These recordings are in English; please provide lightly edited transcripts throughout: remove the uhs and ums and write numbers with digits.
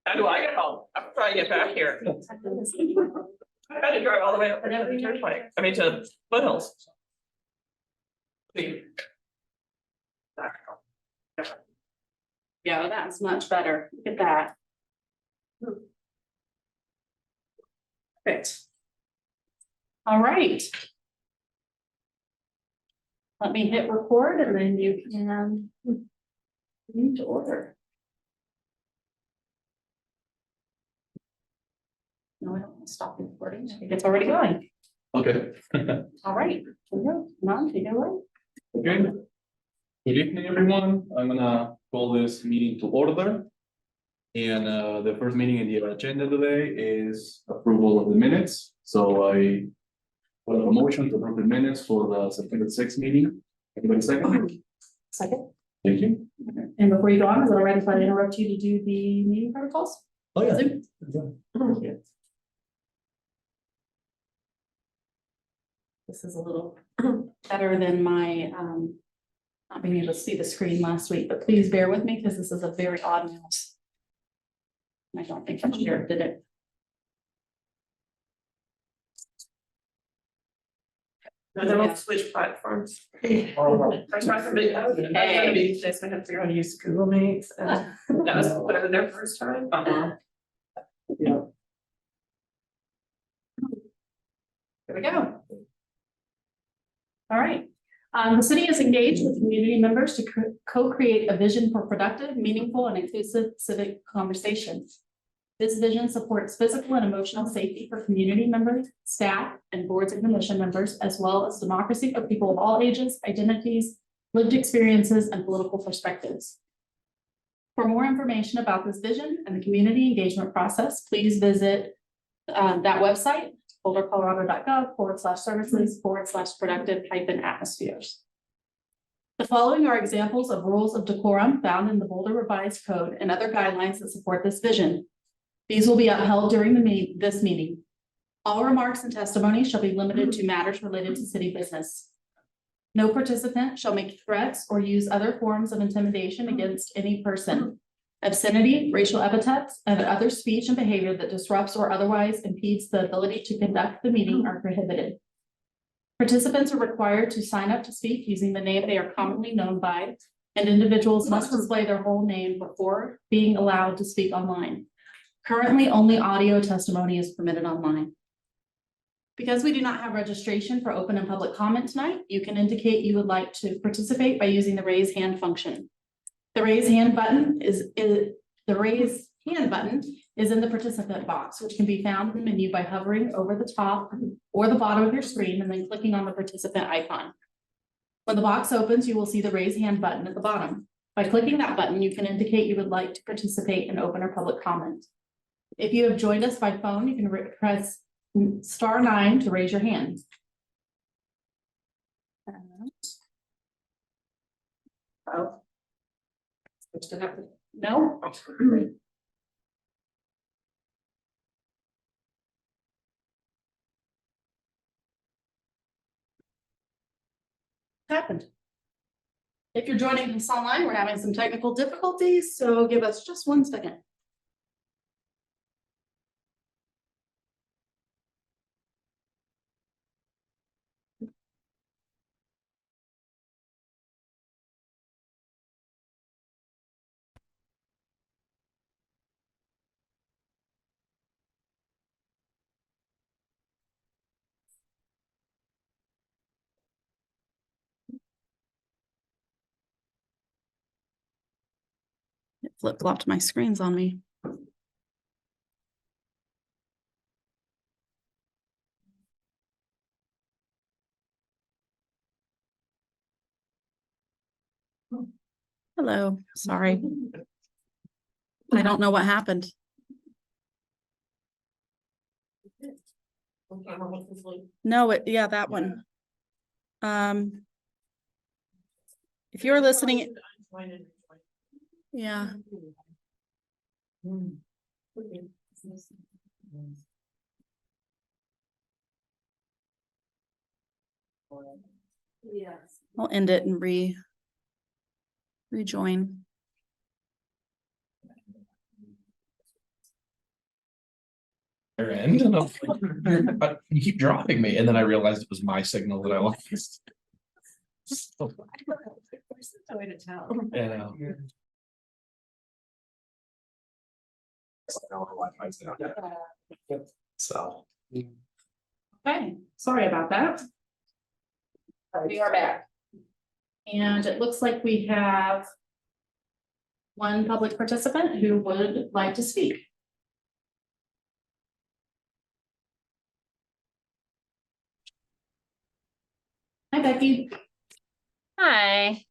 How do I get home? I'm trying to get back here. I had to drive all the way up to the turnpike, I mean, to Foothills. See. Yeah, that's much better. Look at that. Perfect. All right. Let me hit record and then you can need to order. No, I don't want to stop recording. I think it's already going. Okay. All right. None, take it away. Okay. Good evening, everyone. I'm gonna call this meeting to order. And the first meeting in the agenda today is approval of the minutes. So I put a motion to approve the minutes for the September 6th meeting. Anybody second? Second. Thank you. And before you go on, is it all right if I interrupt you to do the meeting protocols? Oh, yeah. Zoom? Yeah. This is a little better than my not being able to see the screen last week, but please bear with me because this is a very odd mouse. I don't think I shared did it. No, they won't switch platforms. I was trying to be, I was gonna be, just I had to figure out how to use Google Meets, and that was whatever their first time. Yeah. There we go. All right. The city is engaged with community members to co-create a vision for productive, meaningful, and inclusive civic conversations. This vision supports physical and emotional safety for community members, staff, and boards and commission members, as well as democracy for people of all ages, identities, lived experiences, and political perspectives. For more information about this vision and the community engagement process, please visit that website, bouldercolorado.gov/services/productive-atmospheres. The following are examples of rules of decorum found in the Boulder Revised Code and other guidelines that support this vision. These will be upheld during this meeting. All remarks and testimony shall be limited to matters related to city business. No participant shall make threats or use other forms of intimidation against any person. Obscenity, racial epithets, and other speech and behavior that disrupts or otherwise impedes the ability to conduct the meeting are prohibited. Participants are required to sign up to speak using the name they are commonly known by, and individuals must display their whole name before being allowed to speak online. Currently, only audio testimony is permitted online. Because we do not have registration for open and public comment tonight, you can indicate you would like to participate by using the raise hand function. The raise hand button is in the participant box, which can be found in the menu by hovering over the top or the bottom of your screen and then clicking on the participant icon. When the box opens, you will see the raise hand button at the bottom. By clicking that button, you can indicate you would like to participate in open or public comment. If you have joined us by phone, you can press *9 to raise your hand. Oh. No. Happened. If you're joining us online, we're having some technical difficulties, so give us just 1 second. It flip-flopped my screens on me. Hello, sorry. I don't know what happened. No, yeah, that one. If you're listening, yeah. Yes. I'll end it and rejoin. end, and I was like, but you keep dropping me, and then I realized it was my signal that I lost. So, Way to tell. you know. So. Okay, sorry about that. We are back. And it looks like we have one public participant who would like to speak. Hi, Becky. Hi.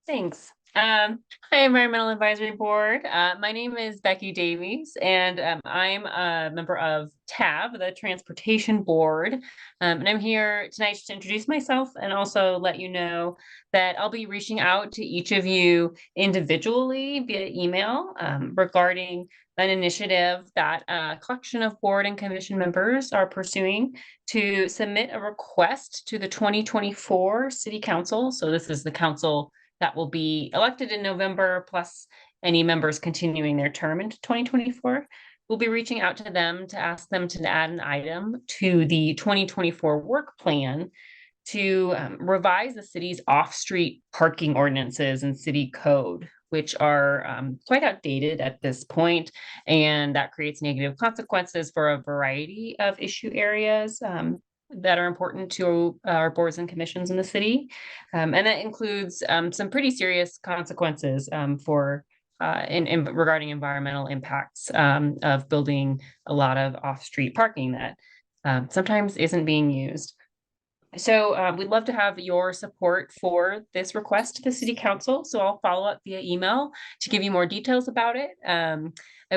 Thanks. Hi, Environmental Advisory Board. My name is Becky Davies, and I'm a member of TAB, the Transportation Board. And I'm here tonight to introduce myself and also let you know that I'll be reaching out to each of you individually via email regarding an initiative that a collection of board and commission members are pursuing to submit a request to the 2024 City Council. So this is the council that will be elected in November, plus any members continuing their term into 2024. We'll be reaching out to them to ask them to add an item to the 2024 work plan to revise the city's off-street parking ordinances and city code, which are quite outdated at this point, and that creates negative consequences for a variety of issue areas that are important to our boards and commissions in the city. And that includes some pretty serious consequences for regarding environmental impacts of building a lot of off-street parking that sometimes isn't being used. So we'd love to have your support for this request to the City Council. So I'll follow up via email to give you more details about it. I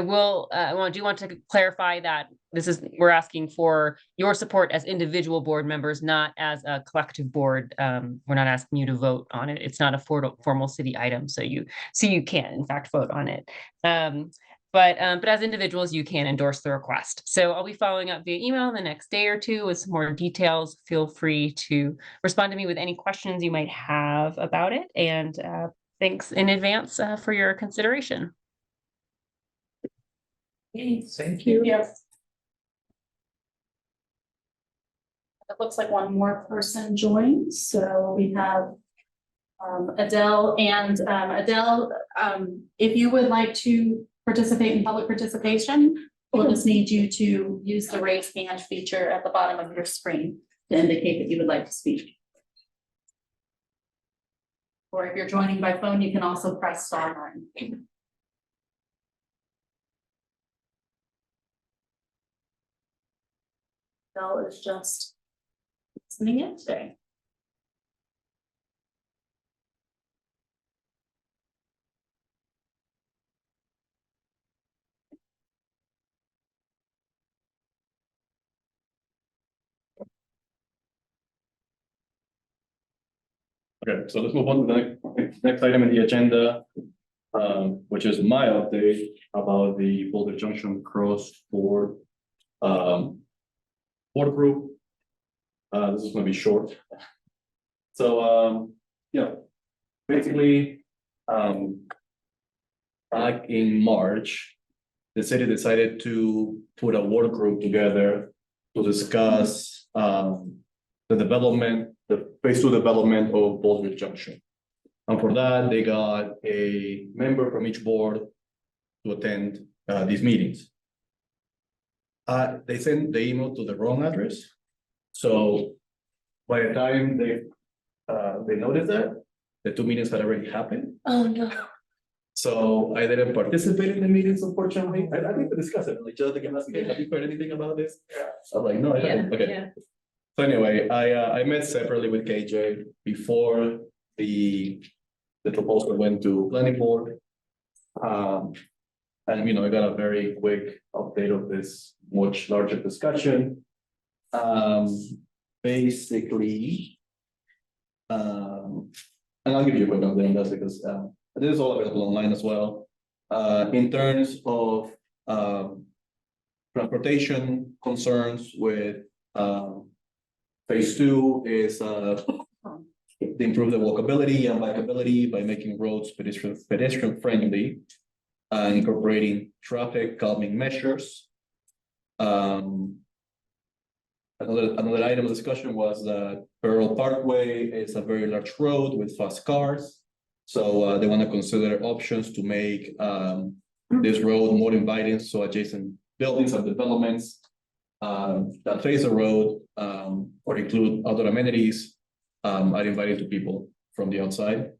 do want to clarify that we're asking for your support as individual board members, not as a collective board. We're not asking you to vote on it. It's not a formal city item, so you can in fact vote on it. But as individuals, you can endorse the request. So I'll be following up via email in the next day or two with some more details. Feel free to respond to me with any questions you might have about it. And thanks in advance for your consideration. Thank you. Yes. It looks like one more person joined, so we have Adele, and Adele, if you would like to participate in public participation, we'll just need you to use the raise hand feature at the bottom of your screen to indicate that you would like to speak. Or if you're joining by phone, you can also press *9. Adele is just listening in today. Okay, so let's move on to the next item in the agenda, which is my update about the Boulder Junction Cross Board board group. This is going to be short. So, basically, back in March, the city decided to put a work group together to discuss the phase 2 development of Boulder Junction. And for that, they got a member from each board to attend these meetings. They sent the email to the wrong address. So by the time they noticed that, the 2 meetings had already happened. Oh, no. So I didn't participate in the meetings, unfortunately. I think to discuss it, like, just like, have you heard anything about this? Yeah. I was like, no, I haven't. Okay. Yeah. So anyway, I met separately with KJ before the proposal went to planning board. And I got a very quick update of this much larger discussion. Basically, and I'll give you a quick update on this because this is all available online as well. In terms of transportation concerns with phase 2 is to improve the walkability and bikeability by making roads pedestrian friendly and incorporating traffic calming measures. Another item of discussion was that Pearl Parkway is a very large road with fast cars. So they want to consider options to make this road more inviting, so adjacent buildings and developments that face the road or include other amenities are inviting to people from the outside.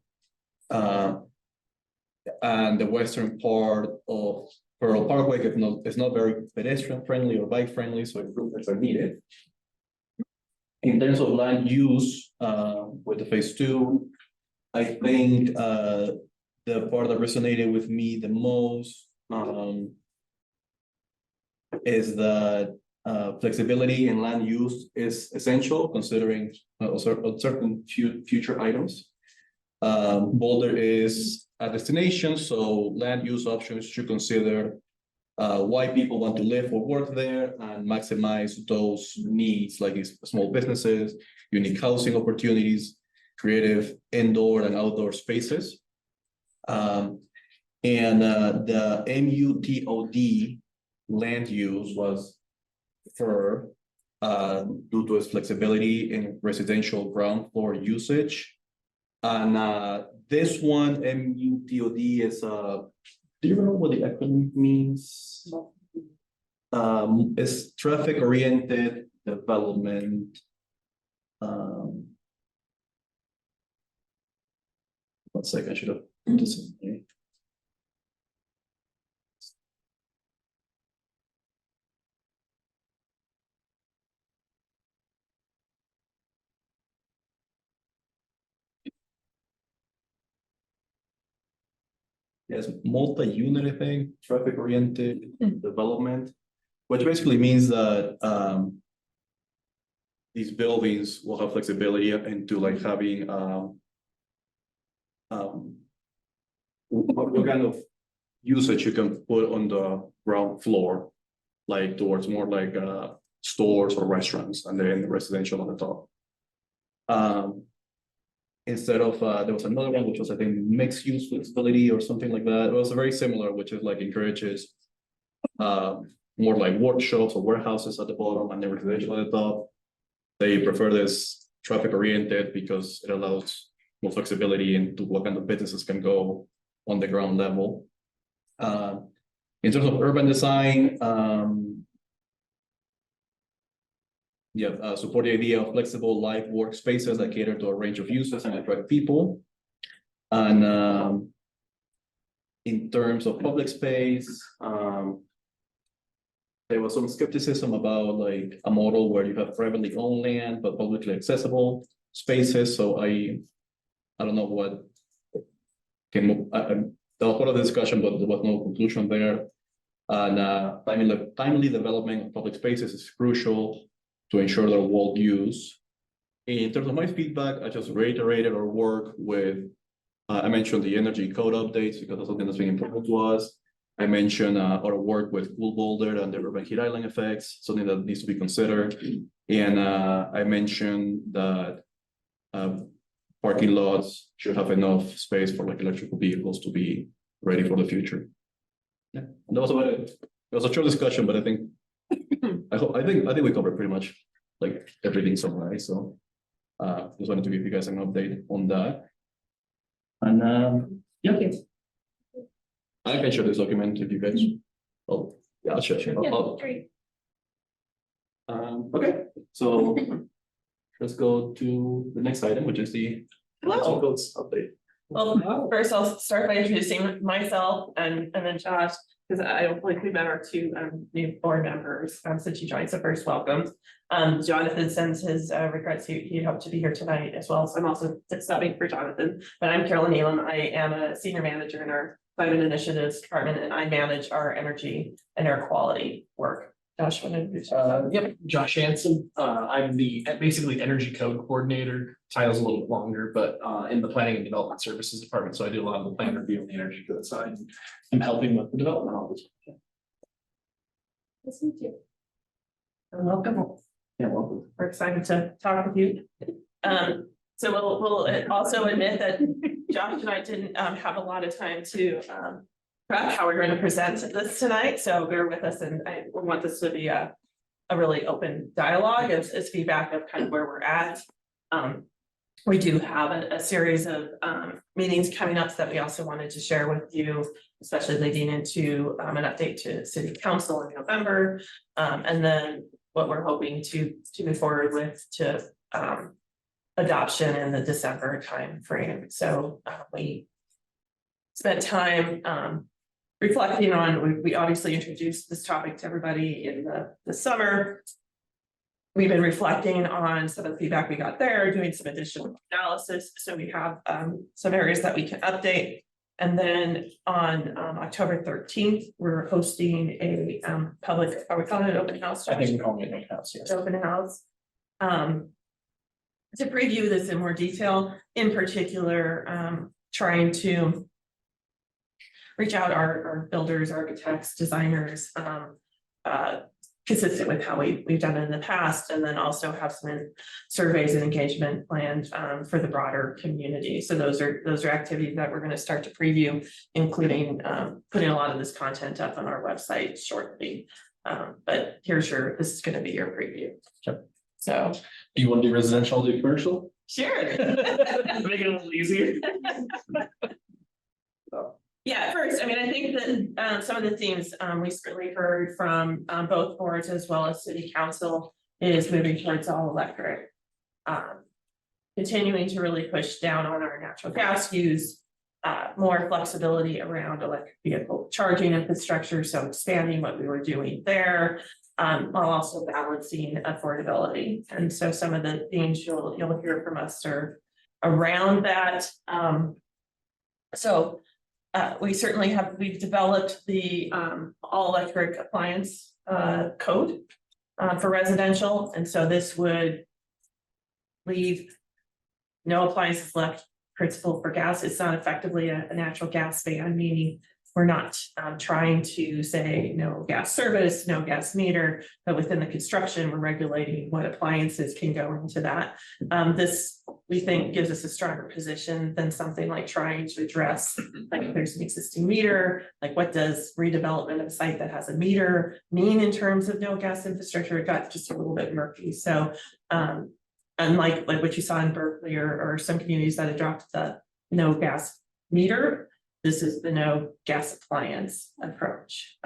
And the western part of Pearl Parkway is not very pedestrian friendly or bike friendly, so improvements are needed. In terms of land use, with the phase 2, I think the part that resonated with me the most is that flexibility in land use is essential, considering certain future items. Boulder is a destination, so land use options should consider why people want to live or work there and maximize those needs, like small businesses, unique housing opportunities, creative indoor and outdoor spaces. And the MUTOD land use was preferred due to its flexibility in residential ground floor usage. And this one, MUTOD, is do you know what the acronym means? It's traffic oriented development. One second, I should have put this in here. Yes, multi-unit, I think, traffic-oriented development, which basically means that these buildings will have flexibility into like having what kind of usage you can put on the ground floor, like towards more like stores or restaurants, and then residential on the top. Instead of there was another one which was, I think, mixed use flexibility or something like that. It was very similar, which is like encourages more like workshops or warehouses at the bottom and then residential at the top. They prefer this traffic oriented because it allows more flexibility into what kind of businesses can go on the ground level. In terms of urban design, support the idea of flexible live workspaces that cater to a range of users and attract people. And in terms of public space, there was some skepticism about like a model where you have privately owned land but publicly accessible spaces. So I don't know what came up. There was part of the discussion, but there was no conclusion there. And timely development of public spaces is crucial to ensure their world use. In terms of my feedback, I just reiterated our work with, I mentioned the energy code updates because that's something that's been important to us. I mentioned our work with Cool Boulder and the urban heat island effects, something that needs to be considered. And I mentioned that parking lots should have enough space for like electrical vehicles to be ready for the future. Yeah, and that was about it. It was a short discussion, but I think I think we covered pretty much like everything summarized. So just wanted to give you guys an update on that. And yeah, I can share this document if you guys. Oh yeah, I'll share. Great. Okay, so let's go to the next item, which is the Hello. codes update. Well, first I'll start by introducing myself and then Josh, because I don't believe we met our two new board members since you joined, so first welcome. Jonathan sends his regrets, he hoped to be here tonight as well, so I'm also subbing for Jonathan. But I'm Carolyn Elam, I am a senior manager in our climate initiatives department, and I manage our energy and air quality work. Josh, want to introduce yourself? Yep, Josh Hanson. I'm the basically energy code coordinator. Title's a little bit longer, but in the planning and development services department. So I do a lot of the plan review on the energy code side. I'm helping with the development of this. Nice to meet you. And welcome. Yeah, welcome. We're excited to talk with you. So we'll also admit that Josh and I didn't have a lot of time to prep how we're going to present this tonight, so bear with us, and I want this to be a really open dialogue as feedback of kind of where we're at. We do have a series of meetings coming up that we also wanted to share with you, especially leading into an update to city council in November. And then what we're hoping to move forward with to adoption in the December timeframe. So we spent time reflecting on, we obviously introduced this topic to everybody in the summer. We've been reflecting on some of the feedback we got there, doing some additional analysis. So we have some areas that we can update. And then on October 13th, we're hosting a public, are we calling it open house? I think we call it an house, yes. Open house. To preview this in more detail, in particular, trying to reach out our builders, architects, designers, consistent with how we've done it in the past, and then also have some surveys and engagement planned for the broader community. So those are activities that we're going to start to preview, including putting a lot of this content up on our website shortly. But this is going to be your preview. Sure. So Do you want to do residential, do commercial? sure. Make it a little easier. Yeah, first, I mean, I think that some of the themes we certainly heard from both boards as well as city council is moving towards all electric. Continuing to really push down on our natural gas use, more flexibility around electric vehicle charging infrastructure, so expanding what we were doing there, while also balancing affordability. And so some of the themes you'll hear from us are around that. We've developed the all electric appliance code for residential, and so this would leave no appliances left principal for gas. It's not effectively a natural gas ban, meaning we're not trying to say no gas service, no gas meter, but within the construction, we're regulating what appliances can go into that. This, we think, gives us a stronger position than something like trying to address, like if there's an existing meter, like what does redevelopment of a site that has a meter mean in terms of no gas infrastructure? It got just a little bit murky. So unlike like what you saw in Berkeley or some communities that adopted the no gas meter, this is the no gas appliance approach.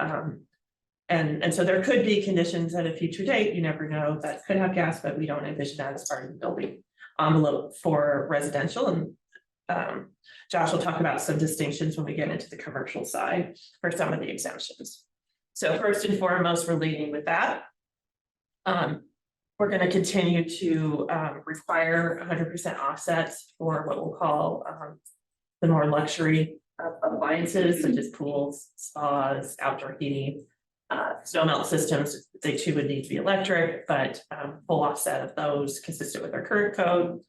And so there could be conditions at a future date, you never know, that could have gas, but we don't envision that as part of the building envelope for residential. And Josh will talk about some distinctions when we get into the commercial side for some of the exemptions. So first and foremost, we're leading with that. We're going to continue to require 100% offsets for what we'll call the more luxury appliances, such as pools, spas, outdoor heating, snow melt systems. They too would need to be electric, but full offset of those consistent with our current code.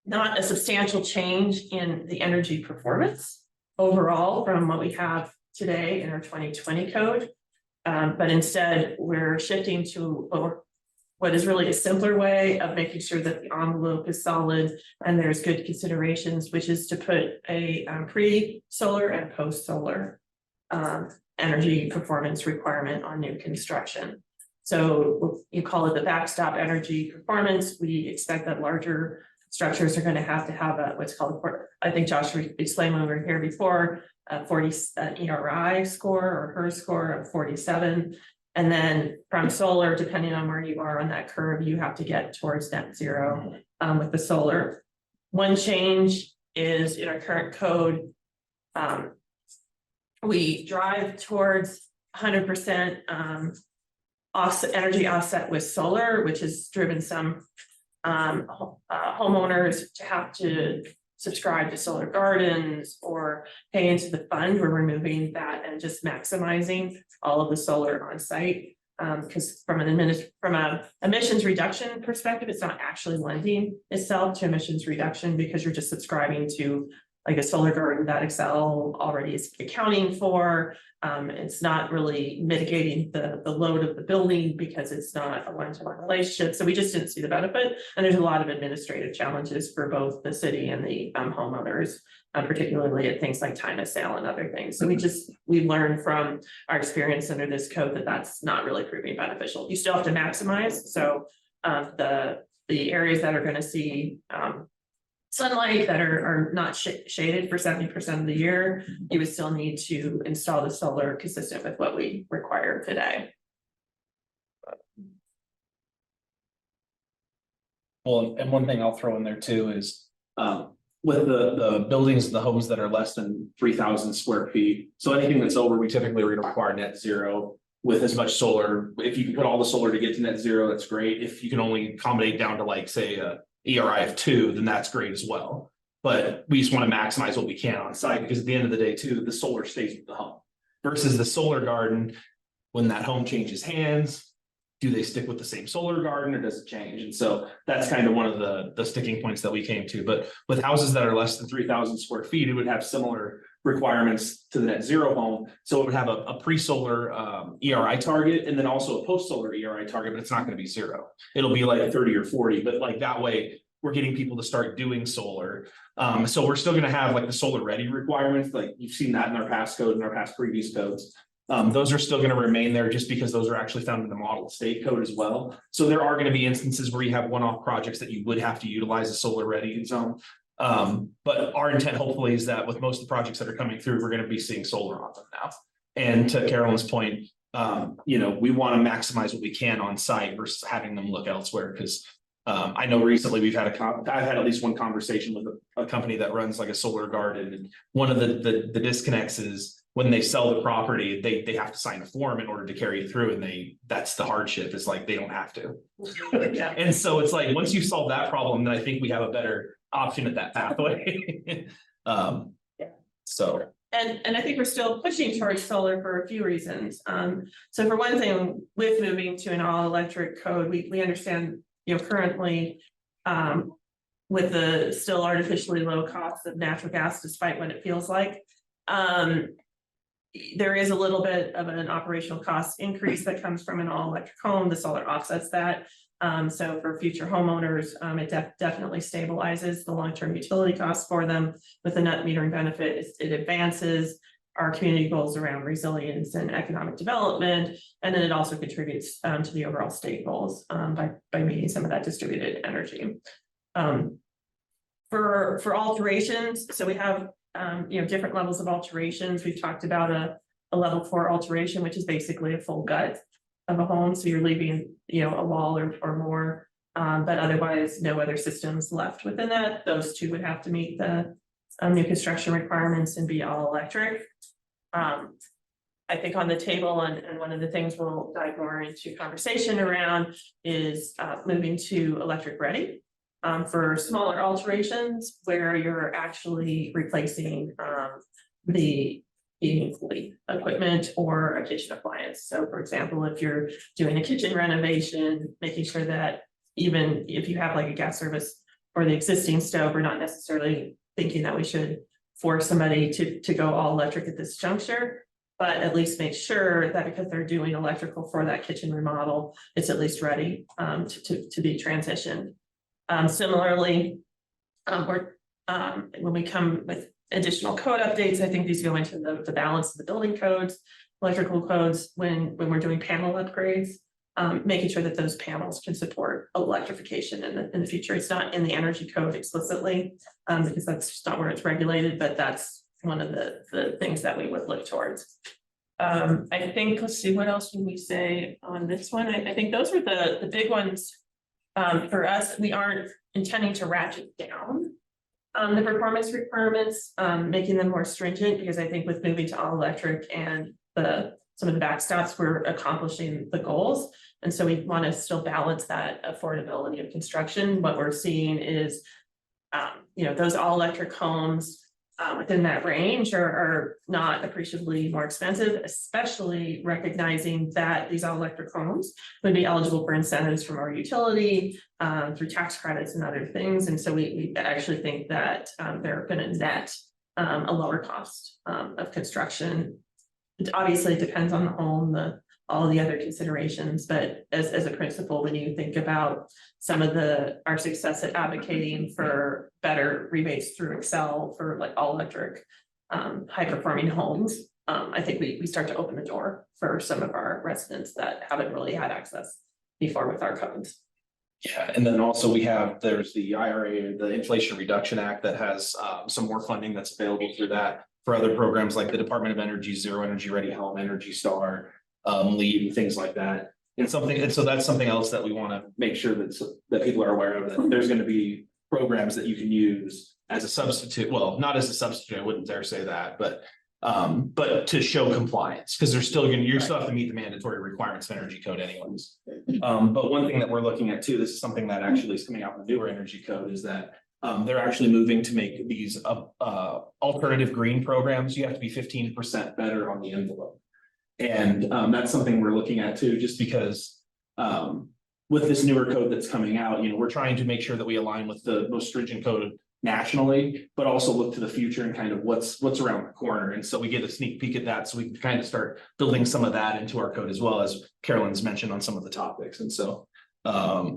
Not a substantial change in the energy performance overall from what we have today in our 2020 code. But instead, we're shifting to what is really a simpler way of making sure that the envelope is solid and there's good considerations, which is to put a pre-solar and post-solar energy performance requirement on new construction. So you call it the backstop energy performance. We expect that larger structures are going to have what's called, I think Josh explained when we were here before, 40 ERI score or HER score of 47. And then from solar, depending on where you are on that curve, you have to get towards net zero with the solar. One change is in our current code, we drive towards 100% energy offset with solar, which has driven some homeowners to have to subscribe to solar gardens or pay into the fund. We're removing that and just maximizing all of the solar on site. Because from an emissions reduction perspective, it's not actually lending itself to emissions reduction because you're just subscribing to like a solar garden that Excel already is accounting for. It's not really mitigating the load of the building because it's not a one-to-one relationship. So we just didn't see the benefit. And there's a lot of administrative challenges for both the city and the homeowners, particularly at things like time of sale and other things. So we learned from our experience under this code that that's not really proving beneficial. You still have to maximize. So the areas that are going to see sunlight that are not shaded for 70% of the year, you would still need to install the solar consistent with what we require today. Well, and one thing I'll throw in there too is, with the buildings, the homes that are less than 3,000 square feet. So anything that's over, we typically are gonna require net zero with as much solar. If you can put all the solar to get to net zero, that's great. If you can only accommodate down to like, say, a ERI of 2, then that's great as well. But we just want to maximize what we can on site, because at the end of the day too, the solar stays with the home. Versus the solar garden, when that home changes hands, do they stick with the same solar garden or does it change? And so that's kind of one of the sticking points that we came to. But with houses that are less than 3,000 square feet, it would have similar requirements to the net zero home. So it would have a pre-solar ERI target and then also a post-solar ERI target, but it's not going to be 0. It'll be like 30 or 40, but like that way we're getting people to start doing solar. So we're still going to have like the solar ready requirements, like you've seen that in our past code and our past previous codes. Those are still going to remain there just because those are actually found in the model state code as well. So there are going to be instances where you have one-off projects that you would have to utilize a solar ready zone. But our intent hopefully is that with most of the projects that are coming through, we're going to be seeing solar on them now. And to Carolyn's point, we want to maximize what we can on site versus having them look elsewhere. Because I know recently I've had at least one conversation with a company that runs like a solar garden, and one of the disconnects is when they sell the property, they have to sign a form in order to carry it through, and that's the hardship. It's like they don't have to. Yeah. And so it's like once you solve that problem, then I think we have a better option at that pathway. So. And I think we're still pushing towards solar for a few reasons. So for one thing, with moving to an all-electric code, we understand, currently with the still artificially low cost of natural gas, despite what it feels like, there is a little bit of an operational cost increase that comes from an all-electric home. The solar offsets that. So for future homeowners, it definitely stabilizes the long-term utility costs for them. With the net metering benefit, it advances our community goals around resilience and economic development, and then it also contributes to the overall state goals by meeting some of that distributed energy. For alterations, so we have different levels of alterations. We've talked about a level 4 alteration, which is basically a full gut of a home. So you're leaving, a wall or more, but otherwise no other systems left within that. Those two would have to meet the new construction requirements and be all electric. I think on the table, and one of the things we'll dive more into conversation around is moving to electric ready for smaller alterations where you're actually replacing the heating equipment or a kitchen appliance. So for example, if you're doing a kitchen renovation, making sure that even if you have like a gas service or the existing stove, we're not necessarily thinking that we should force somebody to go all electric at this juncture, but at least make sure that because they're doing electrical for that kitchen remodel, it's at least ready to be transitioned. Similarly, when we come with additional code updates, I think these go into the balance of the building codes, electrical codes, when we're doing panel upgrades, making sure that those panels can support electrification in the future. It's not in the energy code explicitly, because that's just not where it's regulated, but that's one of the things that we would look towards. I think, let's see, what else would we say on this one? I think those were the big ones. For us, we aren't intending to ratchet down the performance requirements, making them more stringent, because I think with moving to all electric and some of the backstops, we're accomplishing the goals. And so we want to still balance that affordability of construction. What we're seeing is, those all electric homes within that range are not appreciably more expensive, especially recognizing that these all electric homes would be eligible for incentives from our utility through tax credits and other things. And so we actually think that they're going to net a lower cost of construction. It obviously depends on the home, all the other considerations, but as a principle, when you think about some of our success at advocating for better rebates through Excel for like all electric high performing homes, I think we start to open the door for some of our residents that haven't really had access before with our codes. Yeah, and then also there's the IRA, the Inflation Reduction Act that has some more funding that's available through that. For other programs like the Department of Energy, Zero Energy Ready Home, Energy Star, LEED and things like that. And so that's something else that we want to make sure that people are aware of, that there's going to be programs that you can use as a substitute, well, not as a substitute, I wouldn't dare say that, but to show compliance, because you still have to meet the mandatory requirements of energy code anyways. But one thing that we're looking at too, this is something that actually is coming out in the newer energy code, is that they're actually moving to make these alternative green programs. You have to be 15% better on the envelope. And that's something we're looking at too, just because with this newer code that's coming out, we're trying to make sure that we align with the most stringent code nationally, but also look to the future and kind of what's around the corner. And so we get a sneak peek at that, so we can kind of start building some of that into our code as well, as Carolyn's mentioned on some of the topics. And so I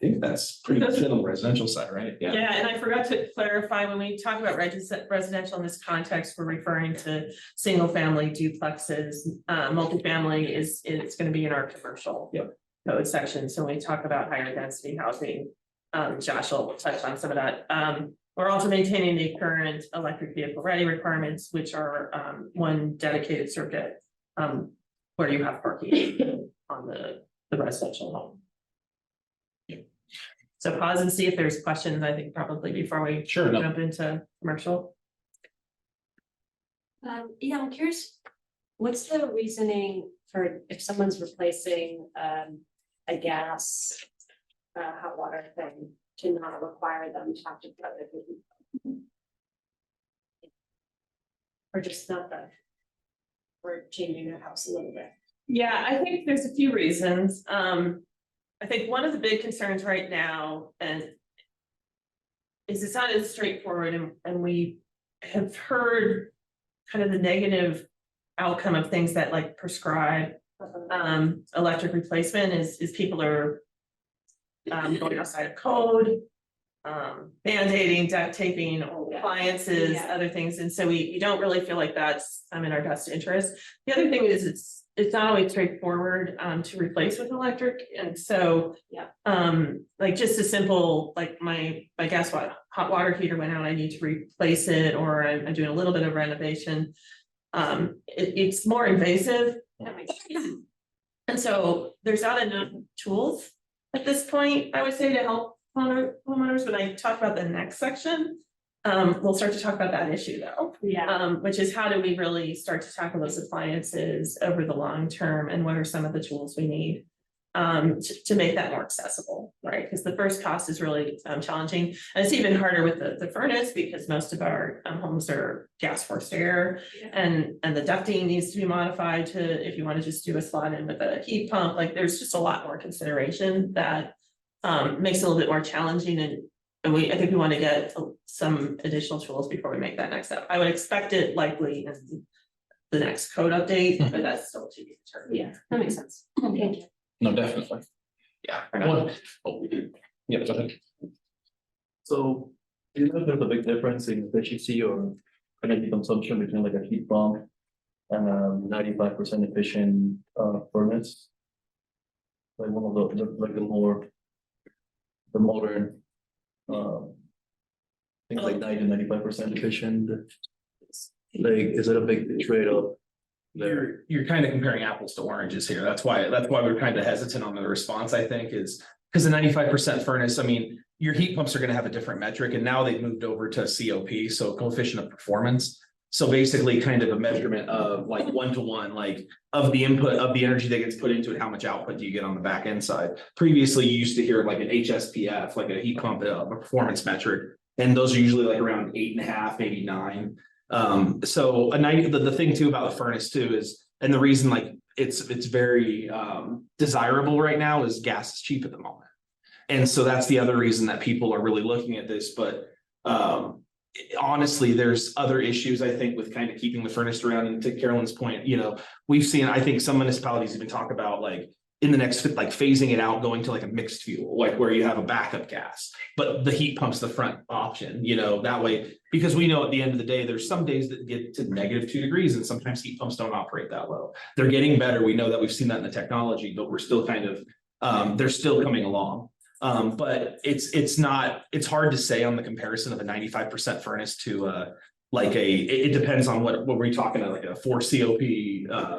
think that's pretty much it on the residential side, right? Yeah, and I forgot to clarify, when we talk about residential in this context, we're referring to single family duplexes. Multifamily it's gonna be in our commercial code section. So when we talk about higher density housing, Josh will touch on some of that. We're also maintaining the current electric vehicle ready requirements, which are one dedicated circuit where you have parking on the residential home. So pause and see if there's questions, I think probably before we jump into commercial. Yeah, I'm curious, what's the reasoning for if someone's replacing a gas hot water thing to not require them to have to put it in? Or just not that we're changing their house a little bit? Yeah, I think there's a few reasons. I think one of the big concerns right now is it's not as straightforward, and we have heard kind of the negative outcome of things that like prescribe electric replacement is people are going outside of code, band-aiding, duct taping, old appliances, other things, and so we don't really feel like that's in our best interest. The other thing is it's not always straightforward to replace with electric, and so like just a simple, like my gas hot water heater went out, I need to replace it, or I'm doing a little bit of renovation. It's more invasive. That makes sense. And so there's not enough tools at this point, I would say, to help homeowners. When I talk about the next section, we'll start to talk about that issue though. Yeah. Which is how do we really start to tackle those appliances over the long term, and what are some of the tools we need to make that more accessible, right? Because the first cost is really challenging, and it's even harder with the furnace, because most of our homes are gas forced air, and the ducting needs to be modified to, if you want to just do a slot in with a heat pump, like there's just a lot more consideration that makes it a little bit more challenging, and I think we want to get some additional tools before we make that next step. I would expect it likely in the next code update, but that's still to be determined. Yeah, that makes sense. Thank you. No, definitely. Yeah. Go ahead. So, do you know if there's a big difference in efficiency or energy consumption between like a heat pump and a 95% efficient furnace? Like one of the modern things like 90-95% efficient. Like, is it a big trade-off there? You're kind of comparing apples to oranges here. That's why we're kind of hesitant on the response, I think, is because the 95% furnace, I mean, your heat pumps are going to have a different metric, and now they've moved over to COP, so coefficient of performance. So basically kind of a measurement of like 1-to-1, like of the input of the energy that gets put into it, how much output do you get on the back end side? Previously, you used to hear like an HSPF, like a heat pump, a performance metric, and those are usually like around 8.5, maybe 9. So the thing too about the furnace too is, and the reason like it's very desirable right now is gas is cheap at the moment. And so that's the other reason that people are really looking at this. But honestly, there's other issues, I think, with kind of keeping the furnace around. And to Carolyn's point, we've seen, I think some municipalities even talk about like in the next, like phasing it out, going to like a mixed fuel, like where you have a backup gas, but the heat pump's the front option, that way. Because we know at the end of the day, there's some days that get to -2 degrees and sometimes heat pumps don't operate that low. They're getting better. We know that we've seen that in the technology, but we're still kind of, they're still coming along. But it's hard to say on the comparison of a 95% furnace to it depends on what we're talking about, like a 4 COP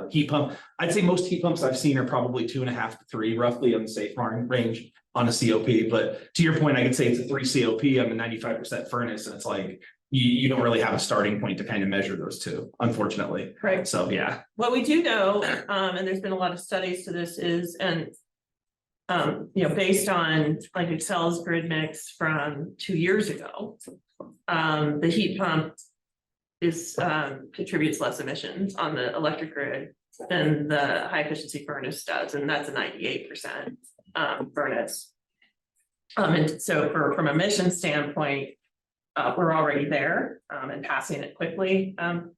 heat pump. I'd say most heat pumps I've seen are probably 2.5 to 3 roughly on the safe range on a COP. But to your point, I could say it's a 3 COP on a 95% furnace, and it's like you don't really have a starting point to kind of measure those two, unfortunately. Right. So yeah. What we do know, and there's been a lot of studies to this based on like Excel's grid mix from 2 years ago, the heat pump contributes less emissions on the electric grid than the high efficiency furnace does, and that's a 98% furnace. And so from emission standpoint, we're already there and passing it quickly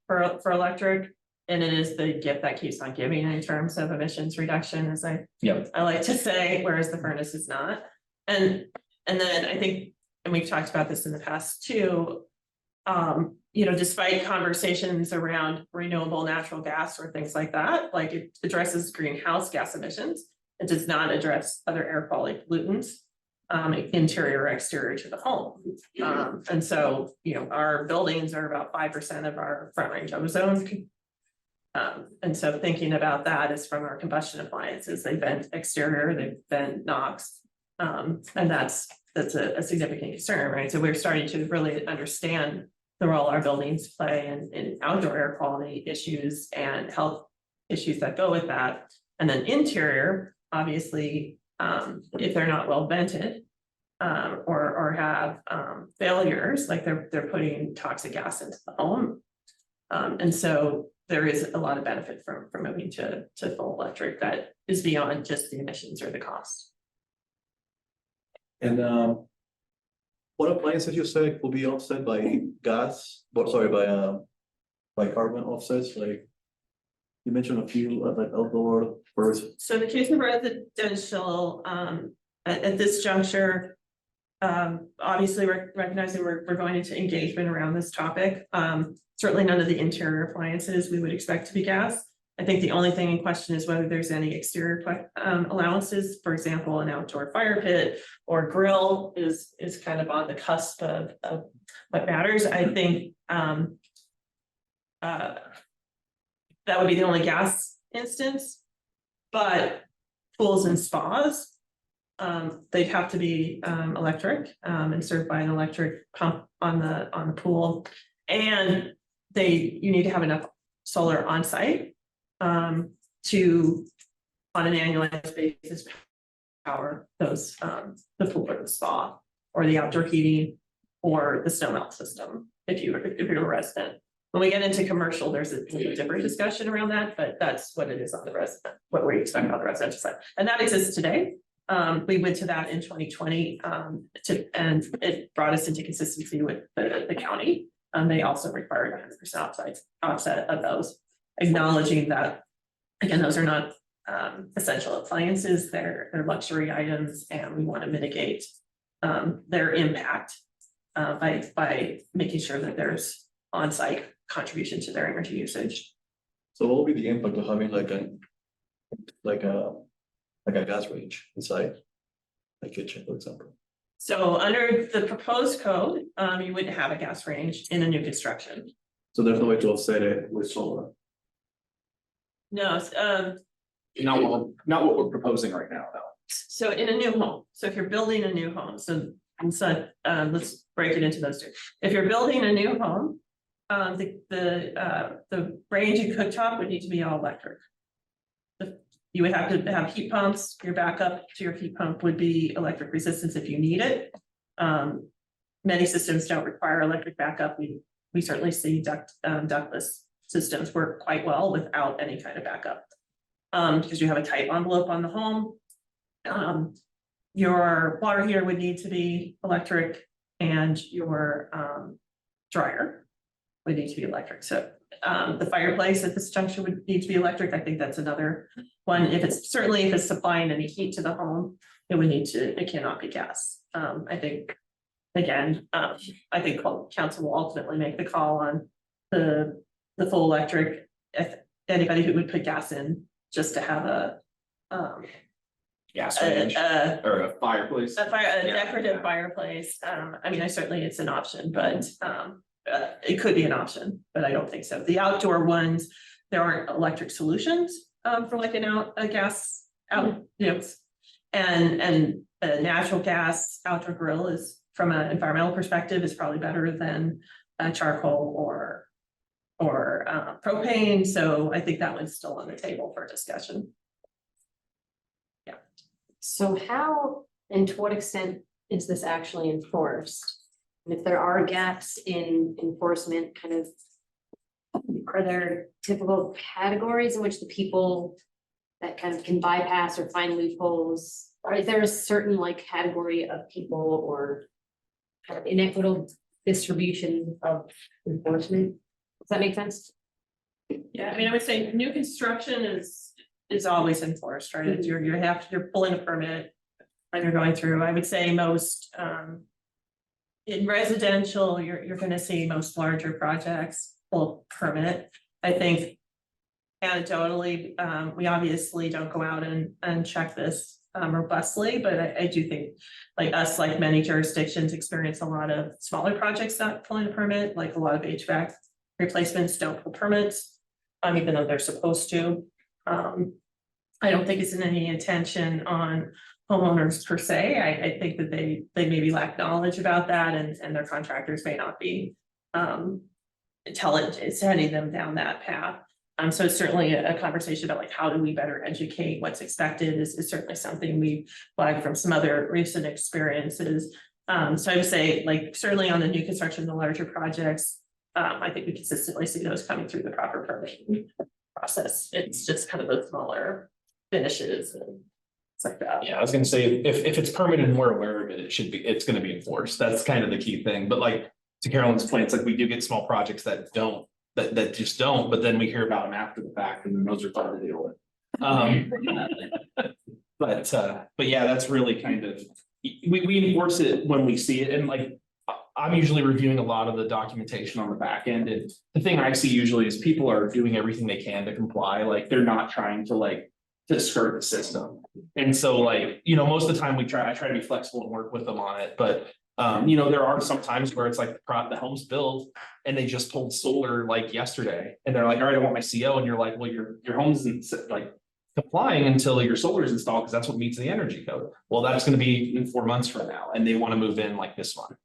for electric. And it is the gift that keeps on giving in terms of emissions reduction, as I like to say, whereas the furnace is not. And then I think, and we've talked about this in the past too, despite conversations around renewable natural gas or things like that, like it addresses greenhouse gas emissions. It does not address other air quality pollutants, interior or exterior to the home. And so, our buildings are about 5% of our front range ozone. And so thinking about that is from our combustion appliances, they've been exterior, they've been NOx, and that's a significant concern, right? So we're starting to really understand the role our buildings play in outdoor air quality issues and health issues that go with that. And then interior, obviously, if they're not well vented, or have failures, like they're putting toxic gas into the home. And so there is a lot of benefit from moving to full electric that is beyond just the emissions or the cost. And what appliances you said will be offset by gas, by carbon offsets, like you mentioned a few like outdoor first. So in the case of residential, at this juncture, obviously we're recognizing we're going into engagement around this topic. Certainly none of the interior appliances we would expect to be gas. I think the only thing in question is whether there's any exterior allowances. For example, an outdoor fire pit or grill is kind of on the cusp of what matters. I think that would be the only gas instance, but pools and spas, they'd have to be electric and served by an electric pump on the pool, and you need to have enough solar on site to, on an annualized basis, power those the pool or the spa or the outdoor heating or the snow melt system if you're a resident. When we get into commercial, there's a different discussion around that, but that's what it is on the resident, what we expect on the residential side, and that exists today. We went to that in 2020 and it brought us into consistency with the county. They also required 100% offset of those, acknowledging that, again, those are not essential appliances, they're luxury items, and we want to mitigate their impact by making sure that there's on-site contribution to their energy usage. So what will be the impact of having like a gas range inside a kitchen, for example? So under the proposed code, you wouldn't have a gas range in a new construction. So there's no way to offset it with solar. No, Not what we're proposing right now, though. so in a new home, so if you're building a new home, let's break it into those two. If you're building a new home, the range and cooktop would need to be all electric. You would have to have heat pumps. Your backup to your heat pump would be electric resistance if you need it. Many systems don't require electric backup. We certainly see ductless systems work quite well without any kind of backup. Because you have a tight envelope on the home. Your water heater would need to be electric, and your dryer would need to be electric. So the fireplace at this junction would need to be electric. I think that's another one. If it's certainly if it's supplying any heat to the home, it cannot be gas. I think, again, I think council will ultimately make the call on the full electric. If anybody who would put gas in just to have a Gas range or a fireplace. a Yeah. decorative fireplace. I mean, certainly it's an option, but it could be an option, but I don't think so. The outdoor ones, there aren't electric solutions for like a gas out, and a natural gas outdoor grill is, from an environmental perspective, is probably better than charcoal or propane. So I think that one's still on the table for discussion. So how and to what extent is this actually enforced? And if there are gaps in enforcement, kind of, are there typical categories in which the people that kind of can bypass or find loopholes? Or is there a certain like category of people or kind of inequitable distribution of enforcement? Does that make sense? Yeah, I mean, I would say new construction is always enforced, right? It's you're pulling a permit when you're going through. I would say most in residential, you're gonna see most larger projects pull permit. I think anecdotally, we obviously don't go out and check this robustly, but I do think like us, like many jurisdictions, experience a lot of smaller projects that pull in a permit, like a lot of HVAC replacements don't pull permits, even though they're supposed to. I don't think it's in any intention on homeowners per se. I think that they maybe lack knowledge about that, and their contractors may not be sending them down that path. So it's certainly a conversation about like how do we better educate what's expected is certainly something we flagged from some other recent experiences. So I would say like certainly on the new construction, the larger projects, I think we consistently see those coming through the proper permitting process. It's just kind of the smaller finishes and things like that. Yeah, I was gonna say, if it's permitted and we're aware of it, it's gonna be enforced. That's kind of the key thing. But like to Carolyn's point, it's like we do get small projects that just don't, but then we hear about them after the fact and then those are fun to deal with. But yeah, that's really kind of, we enforce it when we see it, and like I'm usually reviewing a lot of the documentation on the back end, and the thing I see usually is people are doing everything they can to comply, like they're not trying to skirt the system. And so like, most of the time I try to be flexible and work with them on it, but there are some times where it's like the home's built and they just pulled solar like yesterday and they're like, all right, I want my CO. And you're like, well, your home isn't like complying until your solar is installed because that's what meets the energy code. Well, that's going to be in 4 months from now and they want to move in like this month,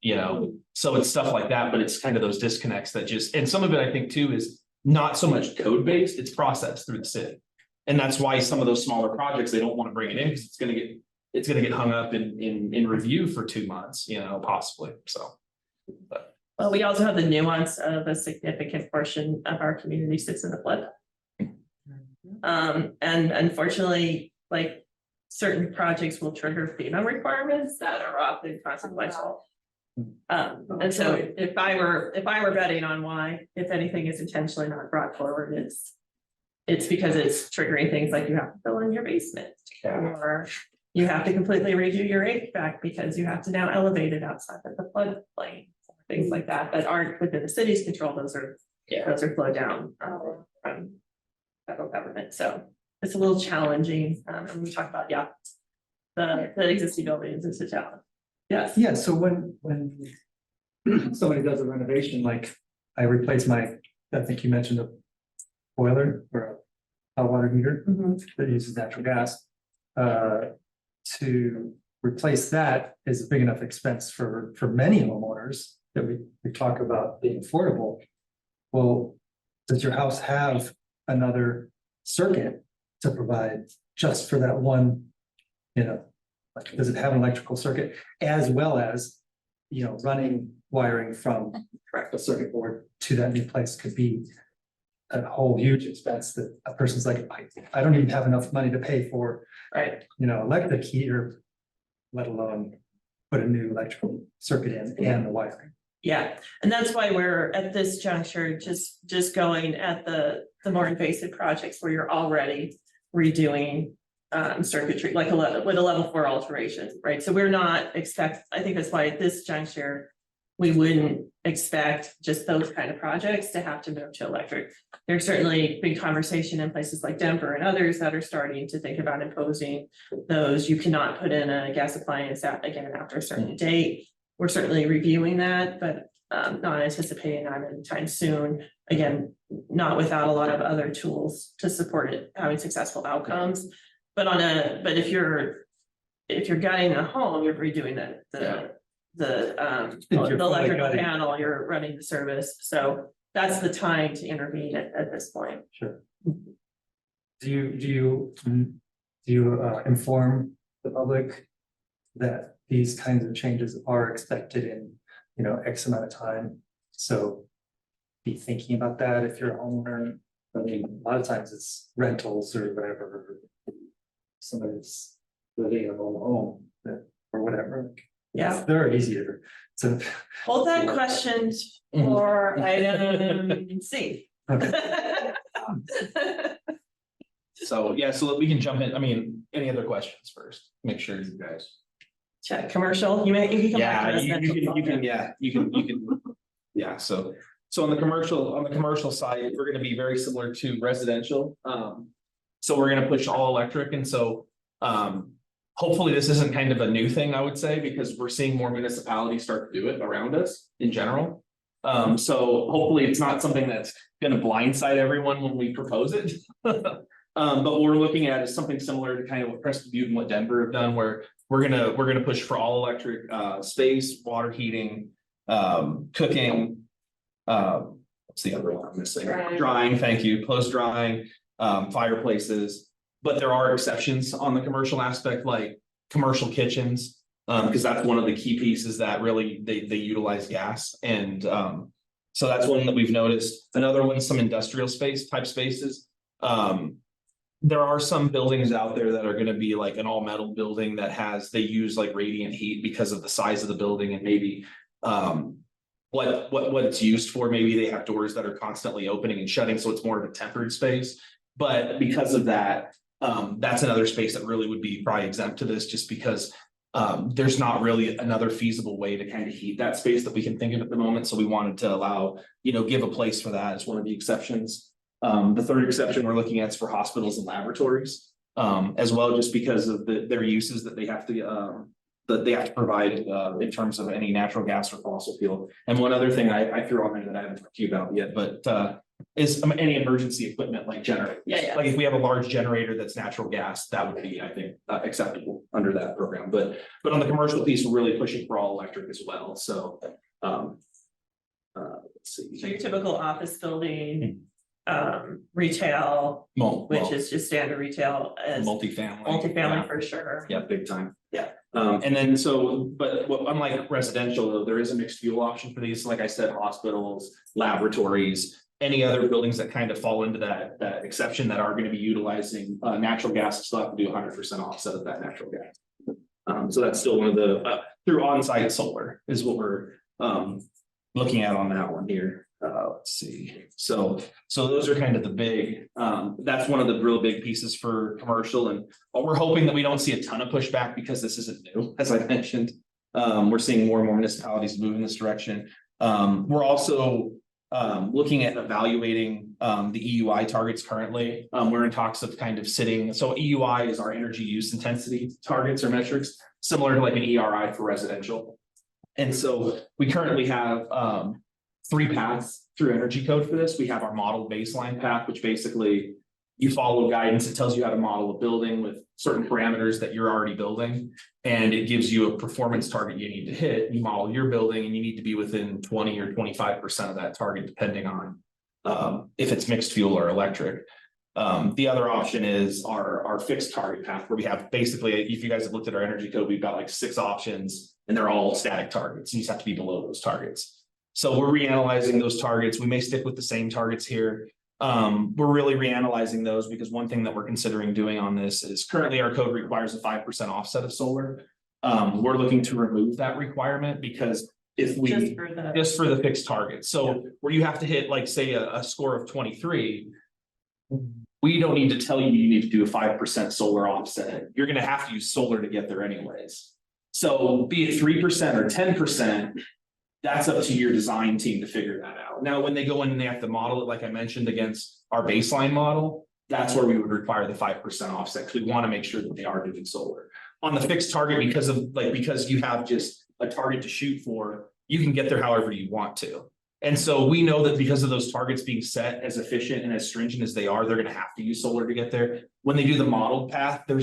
so it's stuff like that, but it's kind of those disconnects that and some of it I think too is not so much code based, it's processed through the city. And that's why some of those smaller projects, they don't want to bring it in because it's gonna get hung up in review for 2 months, possibly, so. Well, we also have the nuance of a significant portion of our community sits in the flood. And unfortunately, like certain projects will trigger FEMA requirements that are often consequential. And so if I were betting on why, if anything is intentionally not brought forward, it's because it's triggering things like you have to fill in your basement. Yeah. Or you have to completely redo your HVAC because you have to now elevate it outside of the floodplain. Things like that aren't within the city's control. Those are flow down from federal government. So it's a little challenging. And we talk about, the existing buildings is a challenge. Yes. Yeah, so when somebody does a renovation, like I replace I think you mentioned a boiler or a hot water heater that uses natural gas. To replace that is a big enough expense for many homeowners that we talk about being affordable. Well, does your house have another circuit to provide just for that one, like, does it have an electrical circuit as well as, running wiring from a circuit board to that new place could be a whole huge expense that a person's like, I don't even have enough money to pay for, Right. Electric heater, let alone put a new electrical circuit in and the wiring. Yeah, and that's why we're at this juncture, just going at the more invasive projects where you're already redoing. Circuitry, like with a level 4 alteration, right? So we're not I think that's why at this juncture. We wouldn't expect just those kind of projects to have to move to electric. There's certainly been conversation in places like Denver and others that are starting to think about imposing those. You cannot put in a gas appliance again after a certain date. We're certainly reviewing that, but not anticipating that anytime soon. Again, not without a lot of other tools to support it having successful outcomes. But if you're gutting a home, you're redoing the electrical panel, you're running the service, so that's the time to intervene at this point. Sure. Do you inform the public that these kinds of changes are expected in, X amount of time? So be thinking about that if you're a homeowner. I mean, a lot of times it's rentals or whatever. Somebody's living in a mobile home or whatever. Yeah, They're easier to. hold that question for item C. So, yeah, so we can jump in. I mean, any other questions first? Make sure you guys. Check commercial, you can come back to residential. Yeah, so on the commercial side, we're gonna be very similar to residential. So we're gonna push all electric, and so hopefully this isn't kind of a new thing, I would say, because we're seeing more municipalities start to do it around us in general. So hopefully it's not something that's gonna blindside everyone when we propose it. But what we're looking at is something similar to kind of what Crested Butte and what Denver have done, where we're gonna push for all electric space, water heating, cooking. What's the other one I'm missing? Drying, thank you, clothes drying, fireplaces. But there are exceptions on the commercial aspect, like commercial kitchens, because that's one of the key pieces that really they utilize gas. And so that's one that we've noticed. Another one, some industrial type spaces. There are some buildings out there that are going to be like an all metal building that they use like radiant heat because of the size of the building, and maybe what it's used for. Maybe they have doors that are constantly opening and shutting, so it's more of a tempered space. But because of that, that's another space that really would be probably exempt to this, just because there's not really another feasible way to kind of heat that space that we can think of at the moment. So we wanted to allow, give a place for that as one of the exceptions. The third exception we're looking at is for hospitals and laboratories, as well, just because of their uses that they have to provide in terms of any natural gas or fossil fuel. And one other thing I threw on there that I haven't talked to you about yet, but is any emergency equipment like generators. Yeah. Like if we have a large generator that's natural gas, that would be, I think, acceptable under that program. But on the commercial piece, we're really pushing for all electric as well. So let's see. So your typical office building, retail, which is just standard retail, as multifamily for sure. Yeah, big time. Yeah. And then but unlike residential, though, there is a mixed fuel option for these. Like I said, hospitals, laboratories, any other buildings that kind of fall into that exception that are going to be utilizing natural gas, still have to do 100% offset of that natural gas. So that's still one of the through on-site solar is what we're looking at on that one here. Let's see. So those are kind of the big, that's one of the real big pieces for commercial, and we're hoping that we don't see a ton of pushback because this isn't new, as I mentioned. We're seeing more and more municipalities move in this direction. We're also looking at evaluating the EUI targets currently. We're in talks of kind of so EUI is our energy use intensity targets or metrics, similar to like an ERI for residential. And so we currently have 3 paths through energy code for this. We have our model baseline path, which basically you follow guidance. It tells you how to model a building with certain parameters that you're already building. And it gives you a performance target you need to hit. You model your building and you need to be within 20 or 25% of that target, depending on if it's mixed fuel or electric. The other option is our fixed target path, where we have basically, if you guys have looked at our energy code, we've got like 6 options and they're all static targets. You just have to be below those targets. So we're reanalyzing those targets. We may stick with the same targets here. We're really reanalyzing those because one thing that we're considering doing on this is currently our code requires a 5% offset of solar. We're looking to remove that requirement because if we. Just for the. Just for the fixed target, so where you have to hit, like, say, a score of 23. We don't need to tell you you need to do a 5% solar offset, you're gonna have to use solar to get there anyways. So be it 3% or 10%, that's up to your design team to figure that out. Now, when they go in and they have to model it, like I mentioned, against our baseline model, that's where we would require the 5% offset, because we want to make sure that they are doing solar. On the fixed target, because you have just a target to shoot for, you can get there however you want to. And so we know that because of those targets being set as efficient and as stringent as they are, they're gonna have to use solar to get there. When they do the modeled path, there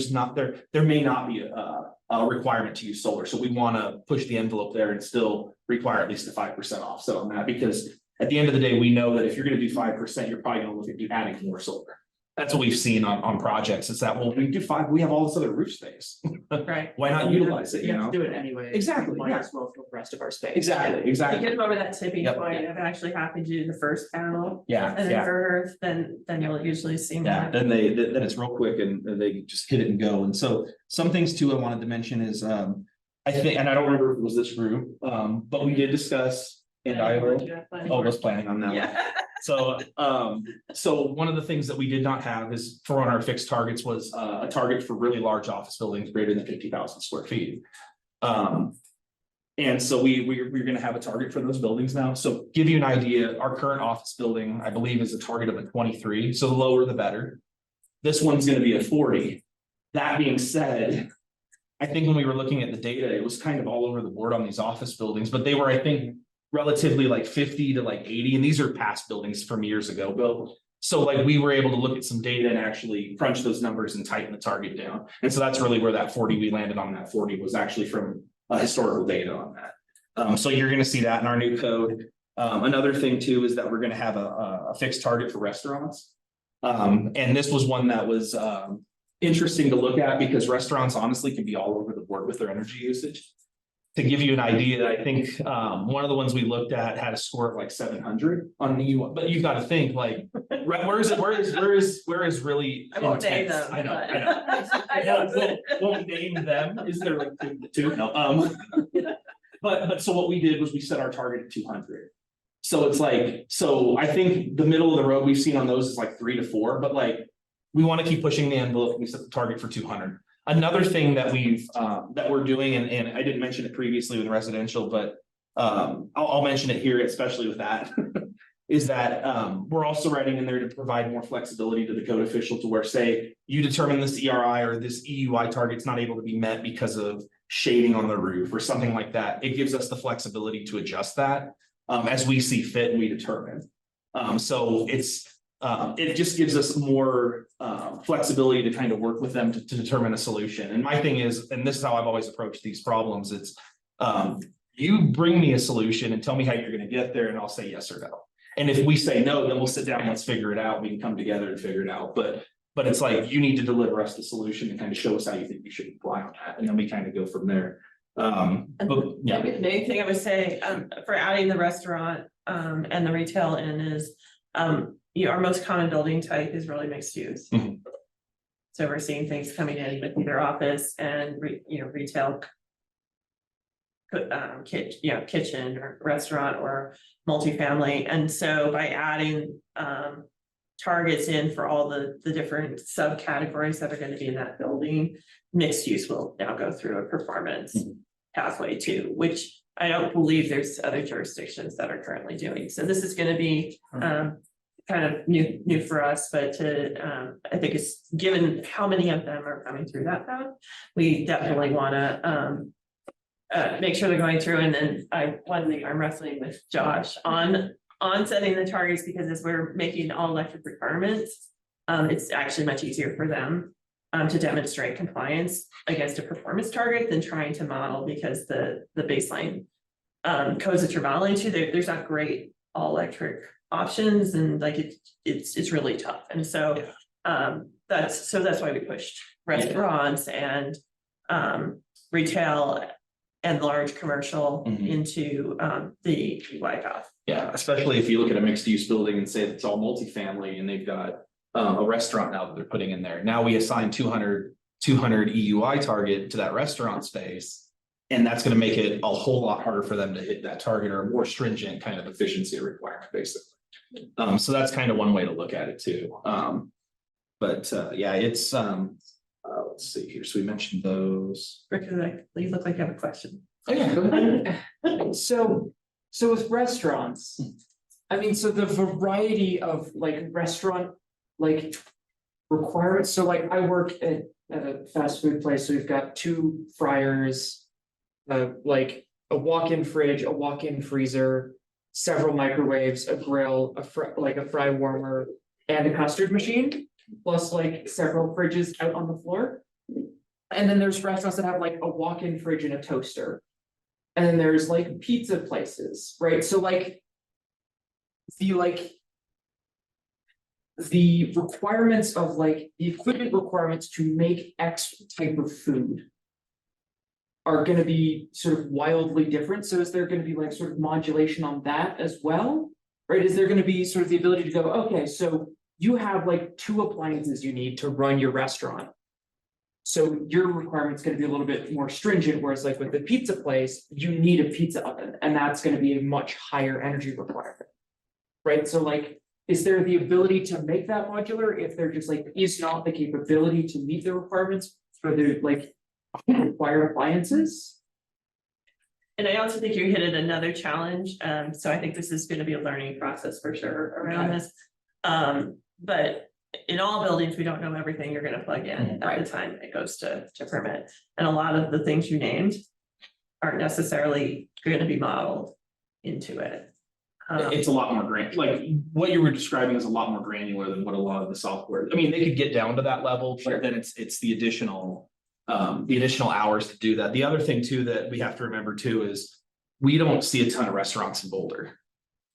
may not be a requirement to use solar. So we wanna push the envelope there and still require at least a 5% offset on that, because at the end of the day, we know that if you're gonna do 5%, you're probably gonna look at adding more solar. That's what we've seen on projects, is that, well, we do 5, we have all this other roof space. Right. Why not utilize it, you know? Do it anyway. Exactly, Might yeah. as well for the rest of our space. Exactly, You exactly. get over that tipping Yep. point of actually having to do the first panel. Yeah, And then yeah. for Earth, then you'll usually see Yeah, more. then it's real quick and they just hit it and go. And so some things too I wanted to mention is, I think, and I don't remember if it was this room, but we did discuss, and I will, was planning on that one. Yeah. So one of the things that we did not have is for on our fixed targets was a target for really large office buildings greater than 50,000 square feet. And so we're gonna have a target for those buildings now. So give you an idea, our current office building, I believe, is a target of a 23, so the lower the better. This one's gonna be a 40. That being said, I think when we were looking at the data, it was kind of all over the board on these office buildings, but they were, I think, relatively like 50 to like 80, and these are past buildings from years ago built. So like we were able to look at some data and actually crunch those numbers and tighten the target down. And so that's really where that 40, we landed on that 40 was actually from historical data on that. So you're gonna see that in our new code. Another thing too is that we're gonna have a fixed target for restaurants. And this was one that was interesting to look at, because restaurants honestly can be all over the board with their energy usage. To give you an idea, I think one of the ones we looked at had a score of like 700 on the U, but you've got to think like, where is really I won't name intense? them. I know, but- I know. I know. Won't name them. Is there like two? No, but so what we did was we set our target at 200. So it's like, so I think the middle of the road we've seen on those is like 3 to 4, but like, we want to keep pushing the envelope. We set the target for 200. Another thing that we're doing, and I didn't mention it previously with residential, but I'll mention it here, especially with that, is that we're also writing in there to provide more flexibility to the code official, to where, say, you determine this ERI or this EUI target's not able to be met because of shading on the roof or something like that. It gives us the flexibility to adjust that as we see fit and we determine. So it just gives us more flexibility to kind of work with them to determine a solution. And my thing is, and this is how I've always approached these problems, it's you bring me a solution and tell me how you're gonna get there, and I'll say yes or no. And if we say no, then we'll sit down, let's figure it out. We can come together and figure it out. But it's like, you need to deliver us the solution and kind of show us how you think we should apply on that. And then we kind of go from there. But yeah. The main thing I would say, for adding the restaurant, and the retail in is, our most common building type is really mixed use. Mhm. So we're seeing things coming in with either office and retail. Kitchen or restaurant or multifamily, and so by adding targets in for all the different subcategories that are going to be in that building, mixed use will now go through a performance pathway too, which I don't believe there's other jurisdictions that are currently doing. So this is going to be kind of new for us, but I think it's, given how many of them are coming through that path, we definitely want to make sure they're going through. And then I'm wrestling with Josh on setting the targets, because as we're making all electric requirements, it's actually much easier for them to demonstrate compliance against a performance target than trying to model, because the baseline codes that you're modeling to, there's not great all electric options, and like it's really tough. And so that's why we pushed restaurants and retail and large commercial into the UI path. Yeah, especially if you look at a mixed use building and say it's all multifamily and they've got a restaurant now that they're putting in there. Now we assign 200 EUI target to that restaurant space. And that's gonna make it a whole lot harder for them to hit that target or more stringent kind of efficiency requirement, basically. So that's kind of one way to look at it too. Yeah, it's, let's see here. So we mentioned those. Rick, you look like you have a question. Oh, yeah, go ahead. So with restaurants, I mean, so the variety of like restaurant, like requirements, so like I work at a fast food place, so we've got 2 fryers. Like a walk-in fridge, a walk-in freezer, several microwaves, a grill, like a fry warmer, and a custard machine, plus like several fridges out on the floor. And then there's restaurants that have like a walk-in fridge and a toaster. And then there's like pizza places, right? So like the requirements of like the equipment requirements to make X type of food are gonna be sort of wildly different. So is there gonna be like sort of modulation on that as well? Right? Is there gonna be sort of the ability to go, okay, so you have like 2 appliances you need to run your restaurant. So your requirement's gonna be a little bit more stringent, whereas like with the pizza place, you need a pizza oven, and that's gonna be a much higher energy requirement. Right? So like, is there the ability to make that modular if there just like is not the capability to meet the requirements for the like required appliances? And I also think you hit at another challenge, so I think this is gonna be a learning process for sure around Okay. this. But in all buildings, we don't know everything you're gonna plug in at the time it goes to permit. And a lot of the things you named aren't necessarily gonna be modeled into it. It's a lot more like what you were describing is a lot more granular than what a lot of the software, I mean, they could get down to that level, but then it's the additional hours to do that. The other thing too, that we have to remember too, is we don't see a ton of restaurants in Boulder.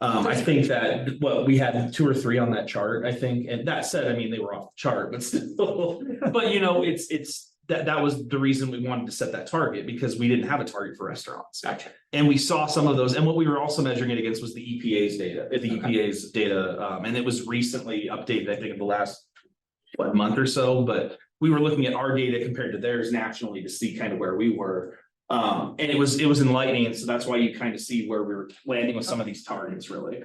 I think that we had 2 or 3 on that chart, I think, and that said, I mean, they were off the chart, but still, but you know, it's that was the reason we wanted to set that target, because we didn't have a target for restaurants. Gotcha. And we saw some of those, and what we were also measuring it against was the EPA's data, and it was recently updated, I think, in the last month or so, but we were looking at our data compared to theirs nationally to see kind of where we were. And it was enlightening, and so that's why you kind of see where we were landing with some of these targets, really.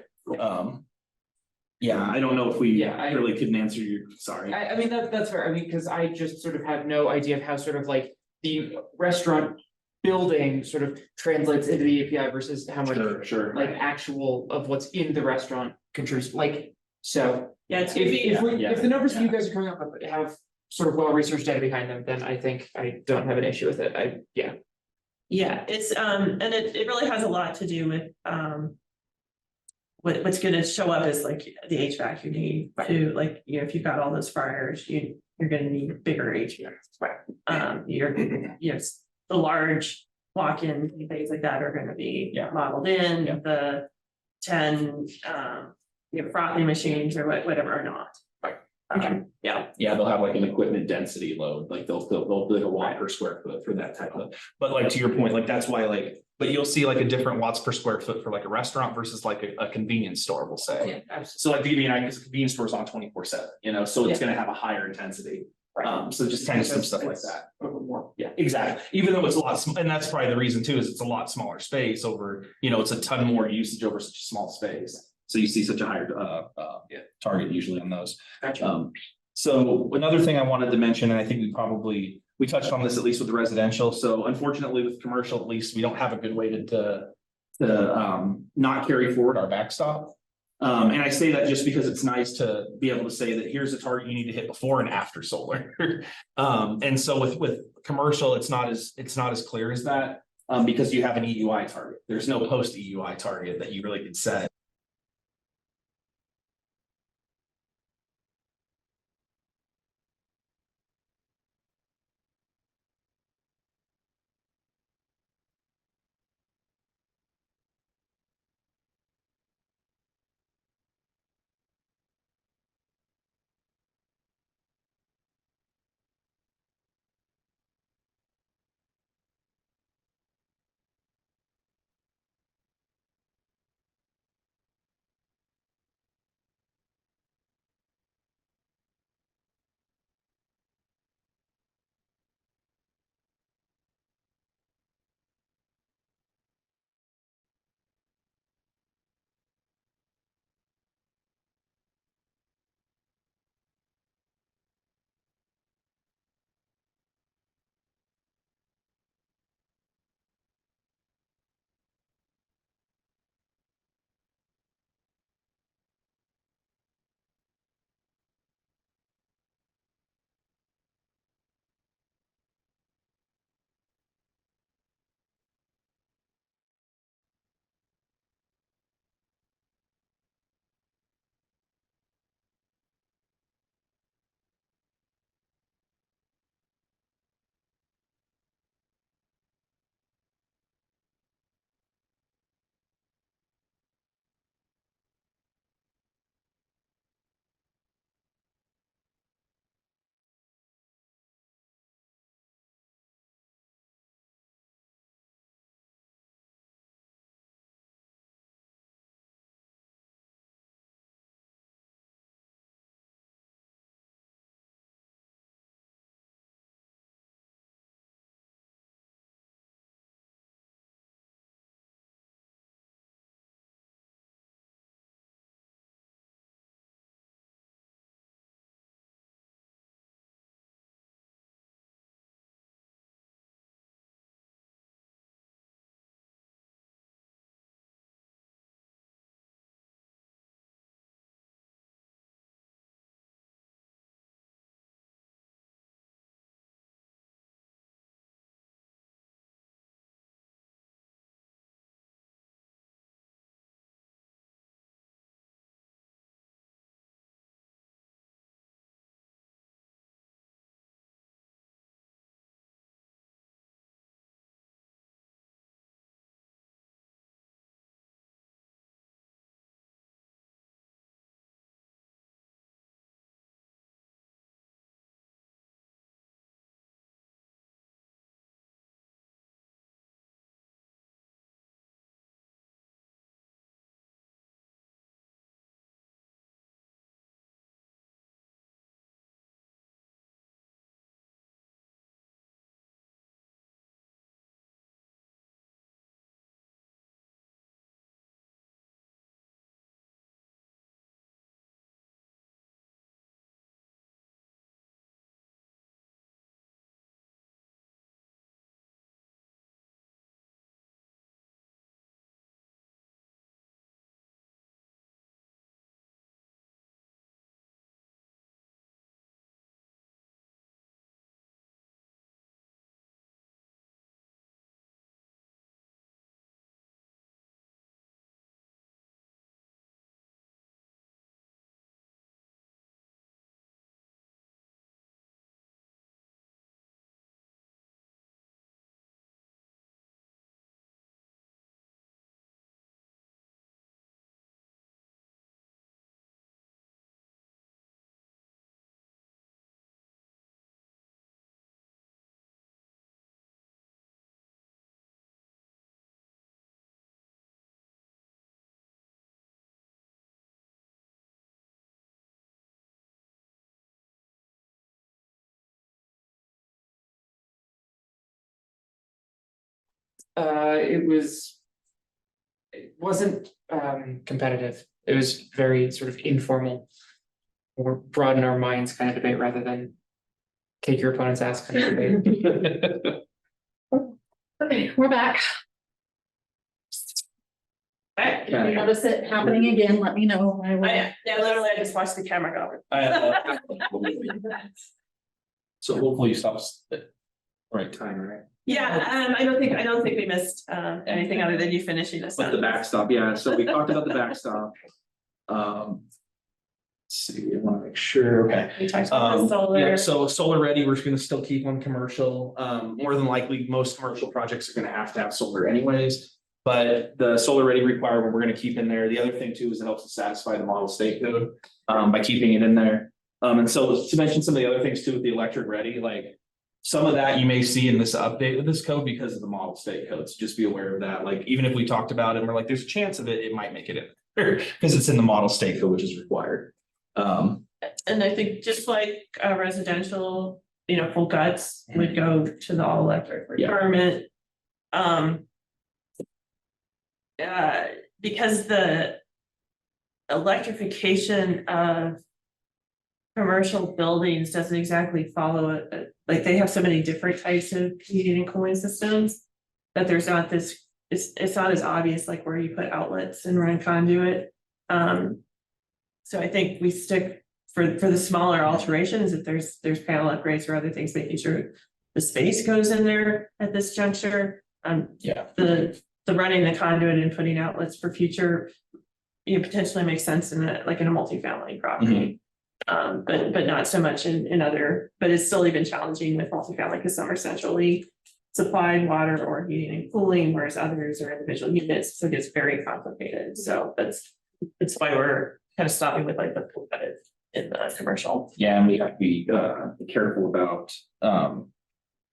Yeah, I don't know if we Yeah, I- really couldn't answer your, sorry. I mean, that's fair. I mean, because I just sort of have no idea of how sort of like the restaurant building sort of translates into the API versus how much Sure. like actual of what's in the restaurant contributes, like, so. Yeah, it's If gonna be, if the numbers that you guys are coming up with have sort of well-researched data behind them, then I think I don't have an issue with it. yeah, it's, and it really has a lot to do with, what's gonna show up is like the HVAC you need to, like, you know, if you've got all those fryers, you're gonna need bigger HVAC. Yes, the large walk-in, things like that are gonna be modeled in, the 10, frothing machines or whatever are not. Yeah. Yeah, they'll have like an equipment density load, like they'll do like a watt per square foot for that type of, but like to your point, like that's why like, but you'll see like a different watts per square foot for like a restaurant versus like a convenience store, we'll say. So like to give you an idea, because a convenience store is on 24/7, you know, so it's gonna have a higher intensity. So just kind of some stuff like that. More, yeah. Exactly, even though it's a lot, and that's probably the reason too, is it's a lot smaller space over, you know, it's a ton more usage over such a small space. So you see such a higher target usually on those. Gotcha. So another thing I wanted to mention, and I think we touched on this at least with the residential. So unfortunately with commercial, at least, we don't have a good way to not carry forward our backstop. And I say that just because it's nice to be able to say that here's a target you need to hit before and after solar. And so with commercial, it's not as clear as that, because you have an EUI target. There's no post EUI target that you really could set. It wasn't competitive. It was very sort of informal. Or broaden our minds kind of debate rather than take your opponent's ass kind of debate. Okay, we're back. If you notice it happening again, let me know. I will. Yeah, literally, I just watched the camera go. So hopefully you stop at right time, right? Yeah, I don't think we missed anything other than you finishing this. But the backstop, yeah, so we talked about the backstop. Let's see, I wanna make sure, okay. We talked about the solar. Yeah, so solar ready, we're just gonna still keep on commercial. More than likely, most commercial projects are gonna have to have solar anyways. But the solar ready requirement, we're gonna keep in there. The other thing too is it helps to satisfy the model state code by keeping it in there. And so to mention some of the other things too with the electric ready, like some of that you may see in this update of this code because of the model state code. So just be aware of that. Like even if we talked about it and we're like, there's a chance of it might make it in there because it's in the model state code, which is required. And I think just like residential, full guts would go to the all electric requirement. Because the electrification of commercial buildings doesn't exactly follow it, like they have so many different types of heating and cooling systems. That there's not this, it's not as obvious like where you put outlets and run conduit. So I think we stick for the smaller alterations, if there's panel upgrades or other things, making sure the space goes in there at this juncture. The running the conduit and putting outlets for future, potentially makes sense in a multifamily property. But not so much in other, but it's still even challenging with multifamily because some are centrally supplied water or heating and cooling, whereas others are individual units, so it gets very complicated. So that's why we're kind of stopping with like the pool credit in the commercial. Yeah, and we have to be careful about.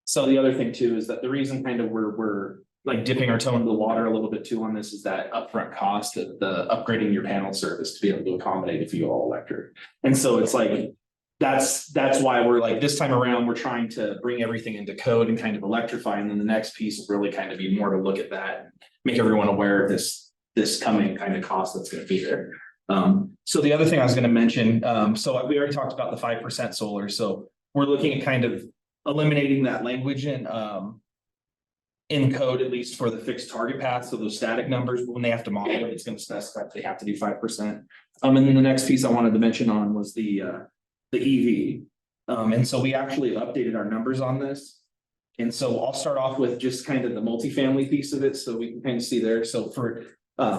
So the other thing too is that the reason kind of we're like dipping our toe into the water a little bit too on this is that upfront cost of the upgrading your panel service to be able to accommodate if you all electric. And so it's like that's why we're like this time around, we're trying to bring everything into code and kind of electrify. And then the next piece will really kind of be more to look at that and make everyone aware of this coming kind of cost that's going to be there. So the other thing I was going to mention, so we already talked about the 5% solar. So we're looking at kind of eliminating that language in code, at least for the fixed target path. So those static numbers, when they have to model it, it's going to specify if they have to do 5%. And then the next piece I wanted to mention on was the EV. And so we actually have updated our numbers on this. And so I'll start off with just kind of the multifamily piece of it. So we can kind of see there. So for,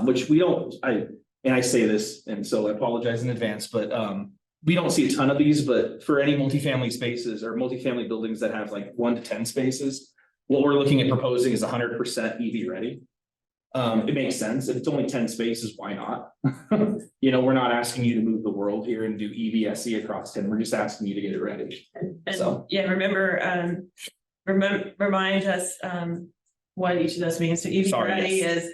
which we don't, I say this, and so I apologize in advance, but we don't see a ton of these, but for any multifamily spaces or multifamily buildings that have like 1 to 10 spaces, what we're looking at proposing is 100% EV ready. It makes sense. If it's only 10 spaces, why not? We're not asking you to move the world here and do EVSE across 10. We're just asking you to get it ready. And yeah, remember, remind us what each of those means. So EV ready is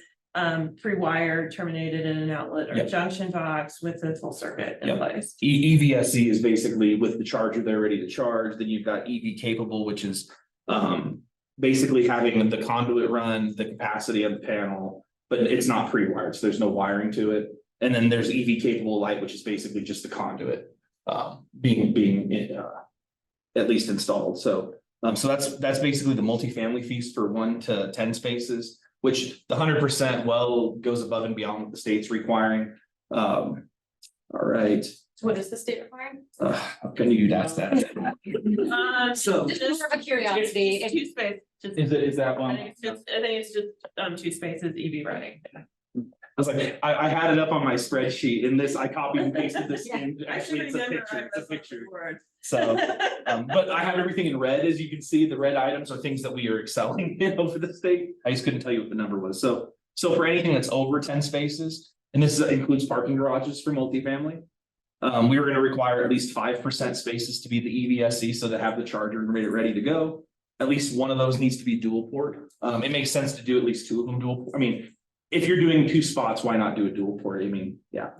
pre-wired, terminated in an outlet or a junction box with a full circuit in place. EVSE is basically with the charger, they're ready to charge. Then you've got EV capable, which is basically having the conduit run the capacity of the panel, but it's not pre-wired, so there's no wiring to it. And then there's EV capable light, which is basically just the conduit being at least installed. So that's basically the multifamily fees for 1 to 10 spaces, which the 100% goes above and beyond what the state's requiring. All right. So what is the state requiring? How can you ask that? So just for curiosity, It's 2 spaces. Is that I one? think it's just 2 spaces EV running. I was like, I had it up on my spreadsheet and this, I copied and pasted this in. Actually, it's a picture. So, but I have everything in red, as you can see. The red items are things that we are excelling in over the state. I just couldn't tell you what the number was. So for anything that's over 10 spaces, and this includes parking garages for multifamily, we were going to require at least 5% spaces to be the EVSE, so to have the charger and ready to go. At least one of those needs to be dual port. It makes sense to do at least 2 of them dual. I mean, if you're doing 2 spots, why not do a dual port? I mean, yeah.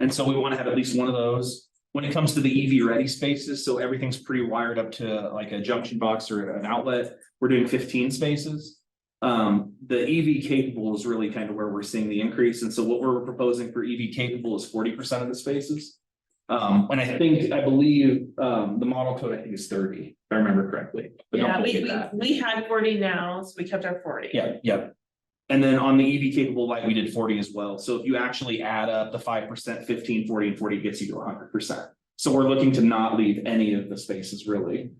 And so we want to have at least one of those. When it comes to the EV ready spaces, so everything's pre-wired up to like a junction box or an outlet, we're doing 15 spaces. The EV capable is really kind of where we're seeing the increase, and so what we're proposing for EV capable is 40% of the spaces. And I believe, the model code, I think, is 30, if I remember correctly. But don't Yeah, quote me we on that. we had 40 now, so we kept our 40. Yeah. And then on the EV capable light, we did 40 as well. So if you actually add up the 5%, 15, 40, and 40 gets you to 100%. So we're looking to not leave any of the spaces really.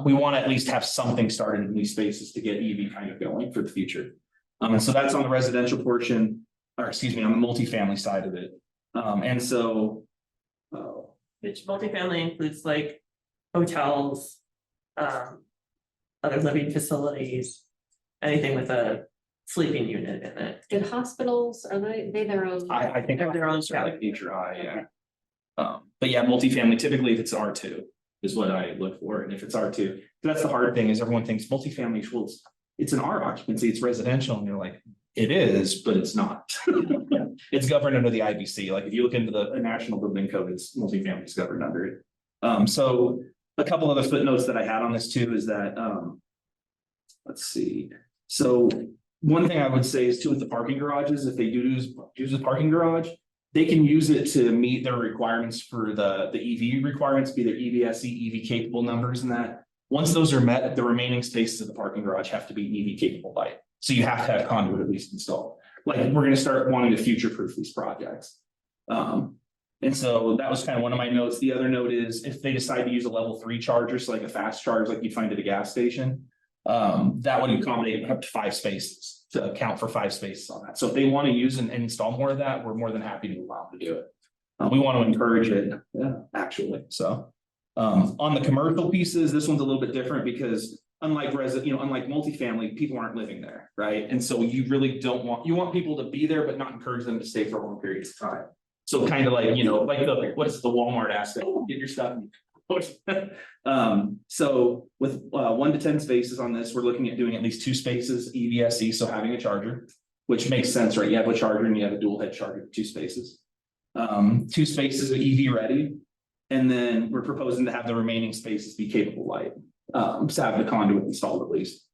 We want to at least have something started in these spaces to get EV kind of going for the future. And so that's on the residential portion, or excuse me, on the multifamily side of it. And so. Which multifamily includes like hotels, other living facilities, anything with a sleeping unit in it. And hospitals, are they their own? I think Have their own those are like HRI, yeah. But yeah, multifamily, typically if it's R2 is what I look for, and if it's R2, that's the hard thing is everyone thinks multifamily, well, it's an R occupancy, it's residential, and you're like, it is, but it's not. It's governed under the IBC, like if you look into the National Building Code, it's multifamily is governed under it. So a couple other footnotes that I had on this too is that, let's see, so one thing I would say is too with the parking garages, if they do use a parking garage, they can use it to meet their requirements for the EV requirements, be their EVSE, EV capable numbers and that. Once those are met, the remaining spaces of the parking garage have to be EV capable light. So you have to have conduit at least installed. Like we're gonna start wanting to future-proof these projects. And so that was kind of one of my notes. The other note is if they decide to use a level 3 charger, so like a fast charge like you'd find at a gas station, that would accommodate up to 5 spaces to account for 5 spaces on that. So if they want to use and install more of that, we're more than happy to allow them to do it. We want to encourage it, actually. So on the commercial pieces, this one's a little bit different because unlike unlike multifamily, people aren't living there, right? And so you really you want people to be there, but not encourage them to stay for long periods of time. So kind of like, what's the Walmart aspect, get your stuff. So with 1 to 10 spaces on this, we're looking at doing at least 2 spaces EVSE, so having a charger, which makes sense, right? You have a charger and you have a dual head charger, 2 spaces. 2 spaces are EV ready. And then we're proposing to have the remaining spaces be capable light, to have the conduit installed at least.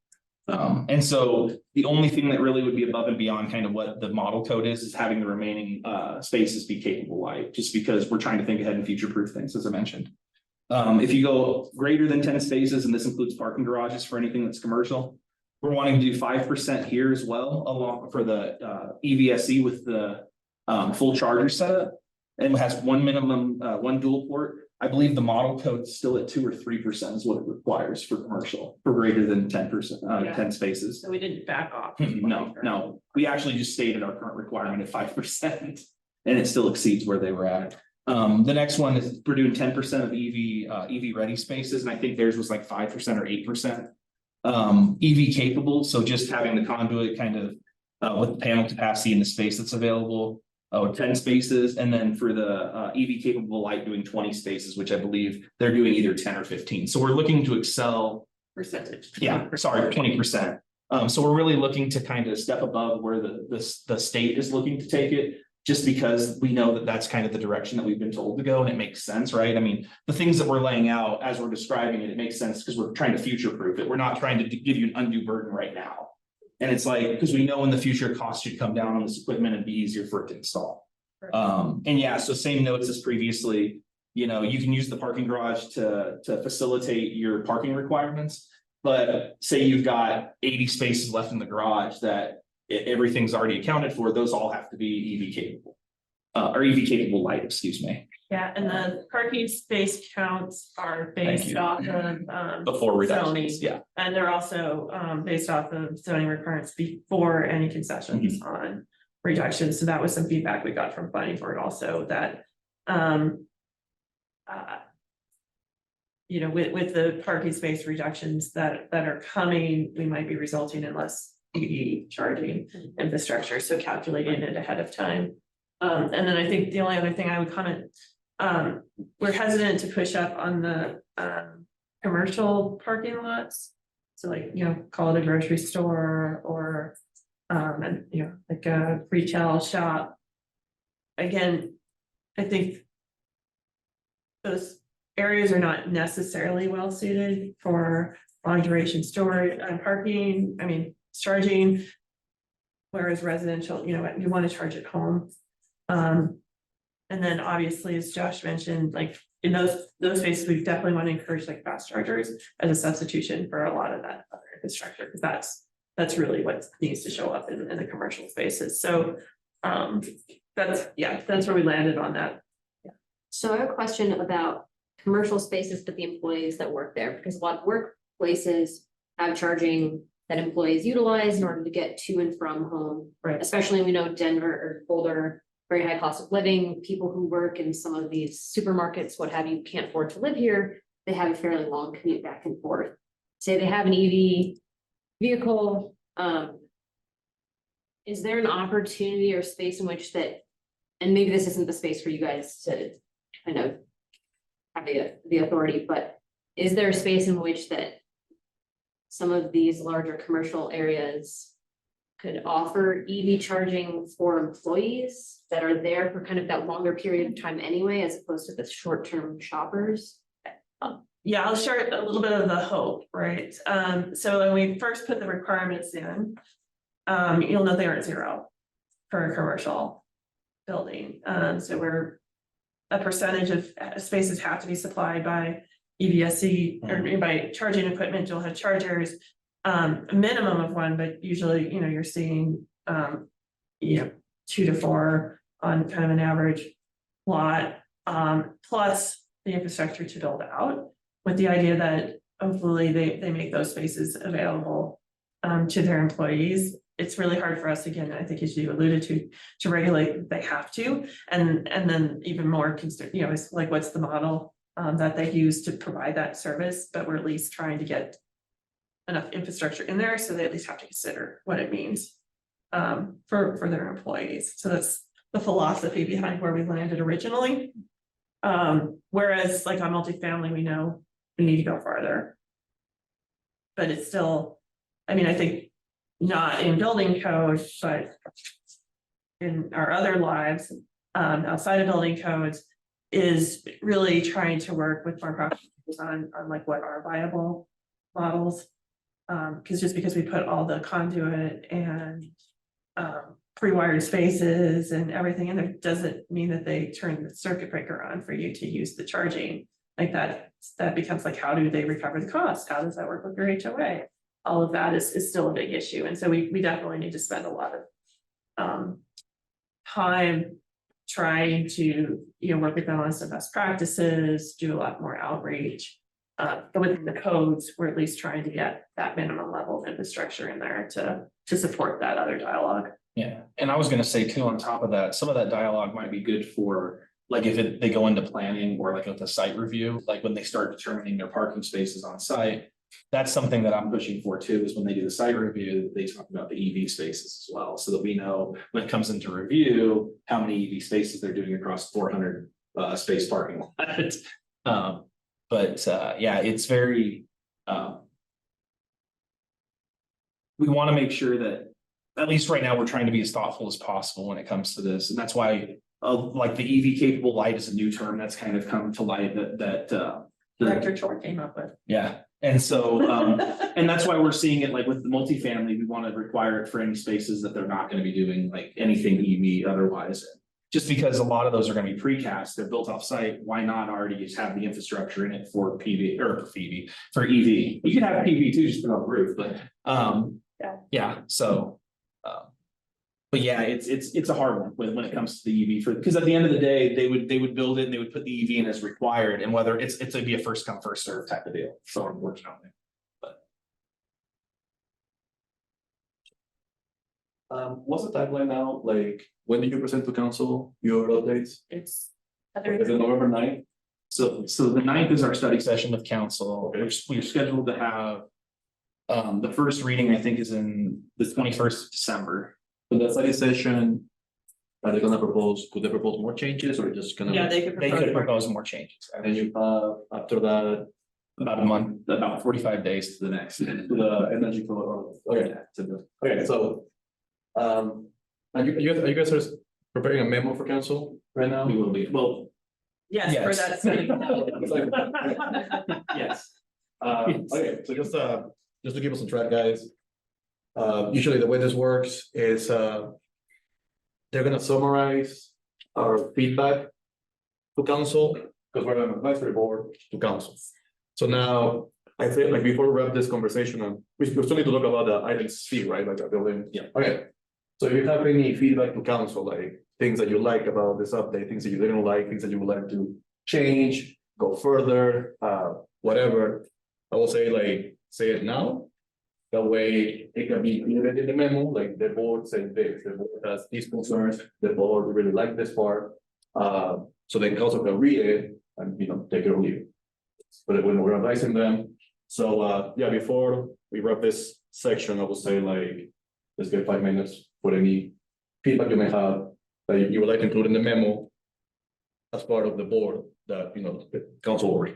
And so the only thing that really would be above and beyond kind of what the model code is having the remaining spaces be capable light, just because we're trying to think ahead and future-proof things, as I mentioned. If you go greater than 10 spaces, and this includes parking garages for anything that's commercial, we're wanting to do 5% here as well, along for the EVSE with the full charger setup. And it has 1 minimum, 1 dual port. I believe the model code's still at 2 or 3% is what it requires for commercial, for greater than 10%, 10 spaces. So we didn't back off. No, we actually just stated our current requirement at 5%, and it still exceeds where they were at. The next one is we're doing 10% of EV ready spaces, and I think theirs was like 5% or 8%. EV capable, so just having the conduit kind of with the panel capacity and the space that's available. 10 spaces, and then for the EV capable light doing 20 spaces, which I believe they're doing either 10 or 15. So we're looking to excel. Percentage. Yeah, sorry, 20%. So we're really looking to kind of step above where the state is looking to take it, just because we know that that's kind of the direction that we've been told to go, and it makes sense, right? I mean, the things that we're laying out as we're describing it, it makes sense because we're trying to future-proof it. We're not trying to give you an undue burden right now. And it's like, because we know in the future costs should come down on this equipment and be easier for it to install. And yeah, so same notes as previously, you can use the parking garage to facilitate your parking requirements. But say you've got 80 spaces left in the garage that everything's already accounted for, those all have to be EV capable. Or EV capable light, excuse me. Yeah, and the parking space counts are Thank based you. off of Before reductions, zoning. yeah. And they're also based off of zoning requirements before any concessions on reductions. So that was some feedback we got from planning board also that with the parking space reductions that are coming, we might be resulting in less EV charging infrastructure. So calculating it ahead of time. And then I think the only other thing I would comment, we're hesitant to push up on the commercial parking lots. So like, call it a grocery store or like a retail shop. Again, I think those areas are not necessarily well suited for long duration storage and parking. I mean, charging. Whereas residential, you know, you want to charge at home. And then obviously, as Josh mentioned, like in those spaces, we definitely want to encourage like fast chargers as a substitution for a lot of that other infrastructure, because that's really what needs to show up in the commercial spaces. So that's where we landed on that. So I have a question about commercial spaces, but the employees that work there, because a lot of workplaces have charging that employees utilize in order to get to and from home. Right. Especially we know Denver or Boulder, very high cost of living, people who work in some of these supermarkets, what have you, can't afford to live here. They have a fairly long commute back and forth. Say they have an EV vehicle, is there an opportunity or space in which that, and maybe this isn't the space for you guys to kind of have the authority, but is there a space in which that some of these larger commercial areas could offer EV charging for employees that are there for kind of that longer period of time anyway, as opposed to the short-term shoppers? Yeah, I'll share a little bit of the hope, right? So when we first put the requirements in, you'll know they aren't zero for a commercial building. So we're a percentage of spaces have to be supplied by EVSE or by charging equipment. You'll have chargers, a minimum of one, but usually, you know, you're seeing, 2 to 4 on kind of an average lot, plus the infrastructure to build out, with the idea that hopefully they make those spaces available to their employees. It's really hard for us, again, I think as you alluded to regulate, they have to, and then even more concerned, you know, it's like, what's the model that they use to provide that service, but we're at least trying to get enough infrastructure in there, so they at least have to consider what it means for their employees. So that's the philosophy behind where we landed originally. Whereas like on multifamily, we know we need to go farther. But it's still, I mean, I think not in building code, but in our other lives, outside of building codes, is really trying to work with more practitioners on like what are viable models. Because just because we put all the conduit and pre-wired spaces and everything in there doesn't mean that they turn the circuit breaker on for you to use the charging. Like that becomes like, how do they recover the cost? How does that work with your HOA? All of that is still a big issue. And so we definitely need to spend a lot of time trying to, work with them on some best practices, do a lot more outreach. But within the codes, we're at least trying to get that minimum level of infrastructure in there to support that other dialogue. Yeah, and I was gonna say too, on top of that, some of that dialogue might be good for, like, if they go into planning or like with a site review, like when they start determining their parking spaces on site. That's something that I'm pushing for too, is when they do the site review, they talk about the EV spaces as well, so that we know when it comes into review, how many EV spaces they're doing across 400 space parking lot. Yeah, it's very, we want to make sure that, at least right now, we're trying to be as thoughtful as possible when it comes to this. And that's why, like the EV capable light is a new term that's kind of come to light that Director Chor came up with. Yeah, and so, and that's why we're seeing it like with the multifamily, we want to require it for any spaces that they're not going to be doing like anything EV otherwise. Just because a lot of those are going to be precast, they're built off site, why not already just have the infrastructure in it for PV or for EV? You can have PV too, just put on the roof, but yeah, so. But yeah, it's a hard one when it comes to the EV because at the end of the day, they would build it and they would put the EV in as required, and whether it's to be a first come, first serve type of deal. So unfortunately. What's the timeline now? Like, when did you present to council your updates? It's Is it November 9th? So the 9th is our study session with council. We're scheduled to have. The first reading, I think, is in the 21st of December. So the study session, are they gonna could they propose more changes or just gonna? Yeah, they could. They could propose more changes. And you, after that, About a month, about 45 days to the next. to the energy code, okay, so. Are you guys are preparing a memo for council right now? We will be, well, Yes, for that study. yes. Okay, so just to give us a track, guys. Usually the way this works is, they're gonna summarize our feedback to council, because we're an advisory board to council. So now, I think like before we wrap this conversation, we still need to look about the item C, right, like the building. Yeah. Okay, so if you have any feedback to council, like things that you like about this update, things that you didn't like, things that you would like to change, go further, whatever. I will say like, say it now. That way it can be included in the memo, like the board said this, the board has these concerns, the board really like this part. So they also can read it and, take it or leave it. But when we're advising them, so, yeah, before we wrap this section, I will say like, let's get 5 minutes for any feedback you may have that you would like to include in the memo as part of the board that, the council work.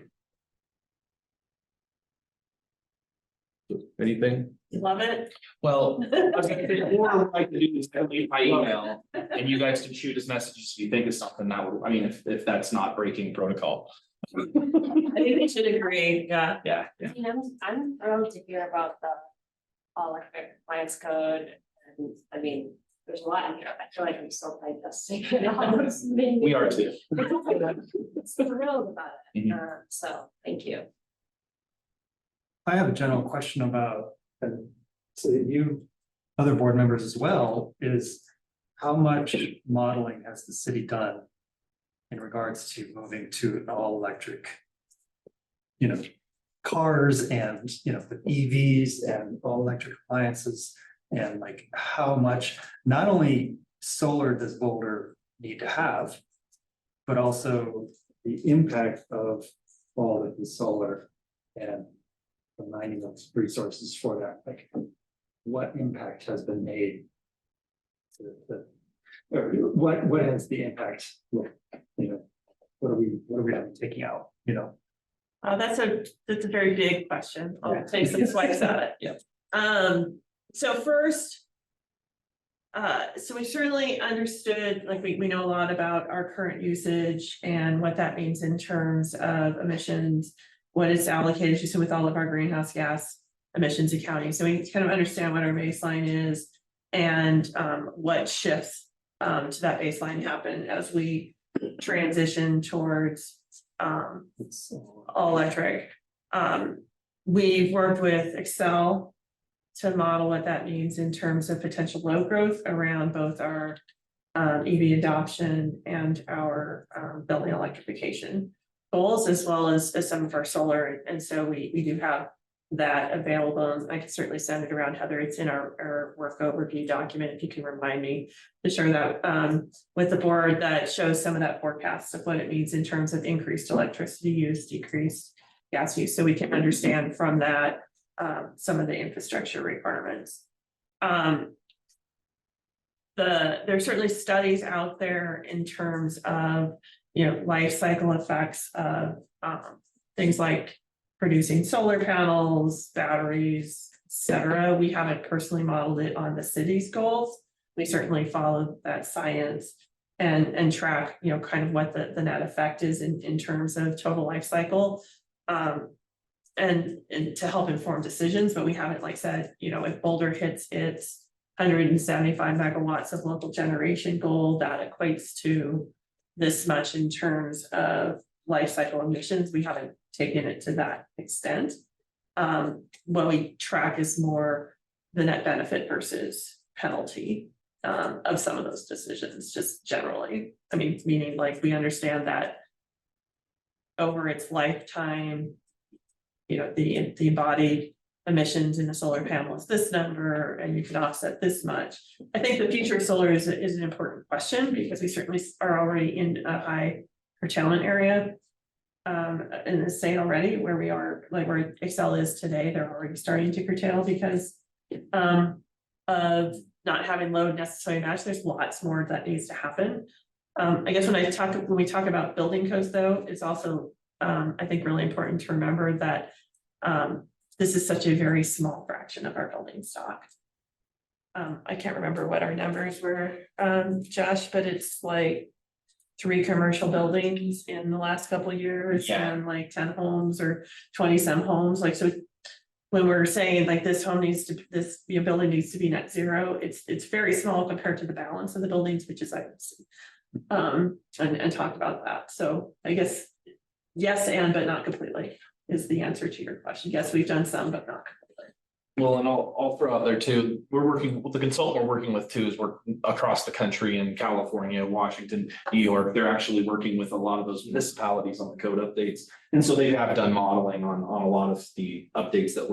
Anything? Love it. Well, I was gonna say, or what I could do is I leave my email and you guys can shoot us messages if you think of something that would, I mean, if that's not breaking protocol. I think they should agree, yeah. Yeah. You know, I'm thrilled to hear about the all electric appliance code, and I mean, there's a lot in here, I feel like I'm still digesting it all. We are too. Thrilled about it, Mhm. so, thank you. I have a general question about, and so you, other board members as well, is how much modeling has the city done in regards to moving to an all-electric, cars and, the EVs and all-electric appliances, and like how much, not only solar does Boulder need to have, but also the impact of all of the solar and the mining of resources for that, like what impact has been made? Or what has the impact, what are we taking out, That's a very big question. I'll take some swipes at it. Yeah. So first. So we certainly understood, like we know a lot about our current usage and what that means in terms of emissions. What is allocated to, so with all of our greenhouse gas emissions accounting, so we kind of understand what our baseline is. And what shifts to that baseline happen as we transition towards all electric. We've worked with Excel to model what that means in terms of potential load growth around both our EV adoption and our building electrification goals, as well as some of our solar. And so we do have that available. I can certainly send it around, Heather. It's in our work overview document, if you can remind me to share that with the board, that shows some of that forecast of what it means in terms of increased electricity use, decreased gas use, so we can understand from that some of the infrastructure requirements. There's certainly studies out there in terms of life cycle effects of things like producing solar panels, batteries, etc. We haven't personally modeled it on the city's goals. We certainly follow that science and track, kind of what the net effect is in terms of total life cycle. And to help inform decisions, but we haven't, like said, if Boulder hits its 175 megawatts of local generation goal, that equates to this much in terms of life cycle emissions. We haven't taken it to that extent. What we track is more the net benefit versus penalty of some of those decisions, just generally. I mean, meaning like we understand that over its lifetime, the embodied emissions in a solar panel is this number, and you can offset this much. I think the future of solar is an important question, because we certainly are already in a high curtailment area in the state already, where we are, like where Excel is today. They're already starting to curtail because of not having load necessarily matched. There's lots more that needs to happen. I guess when we talk about building codes, though, it's also I think really important to remember that this is such a very small fraction of our building stock. I can't remember what our numbers were, Josh, but it's like 3 commercial buildings in the last couple of years, Yeah. and like 10 homes or 20 some homes, like, so when we're saying like this home needs to, this, your building needs to be net zero, it's very small compared to the balance of the buildings, which is items. And talk about that. So I guess, yes, but not completely is the answer to your question. Yes, we've done some, but not completely. Well, and I'll throw out there too, we're working with the consultant we're working with too, is we're across the country in California, Washington, New York. They're actually working with a lot of those municipalities on the code updates. And so they have done modeling on a lot of the updates that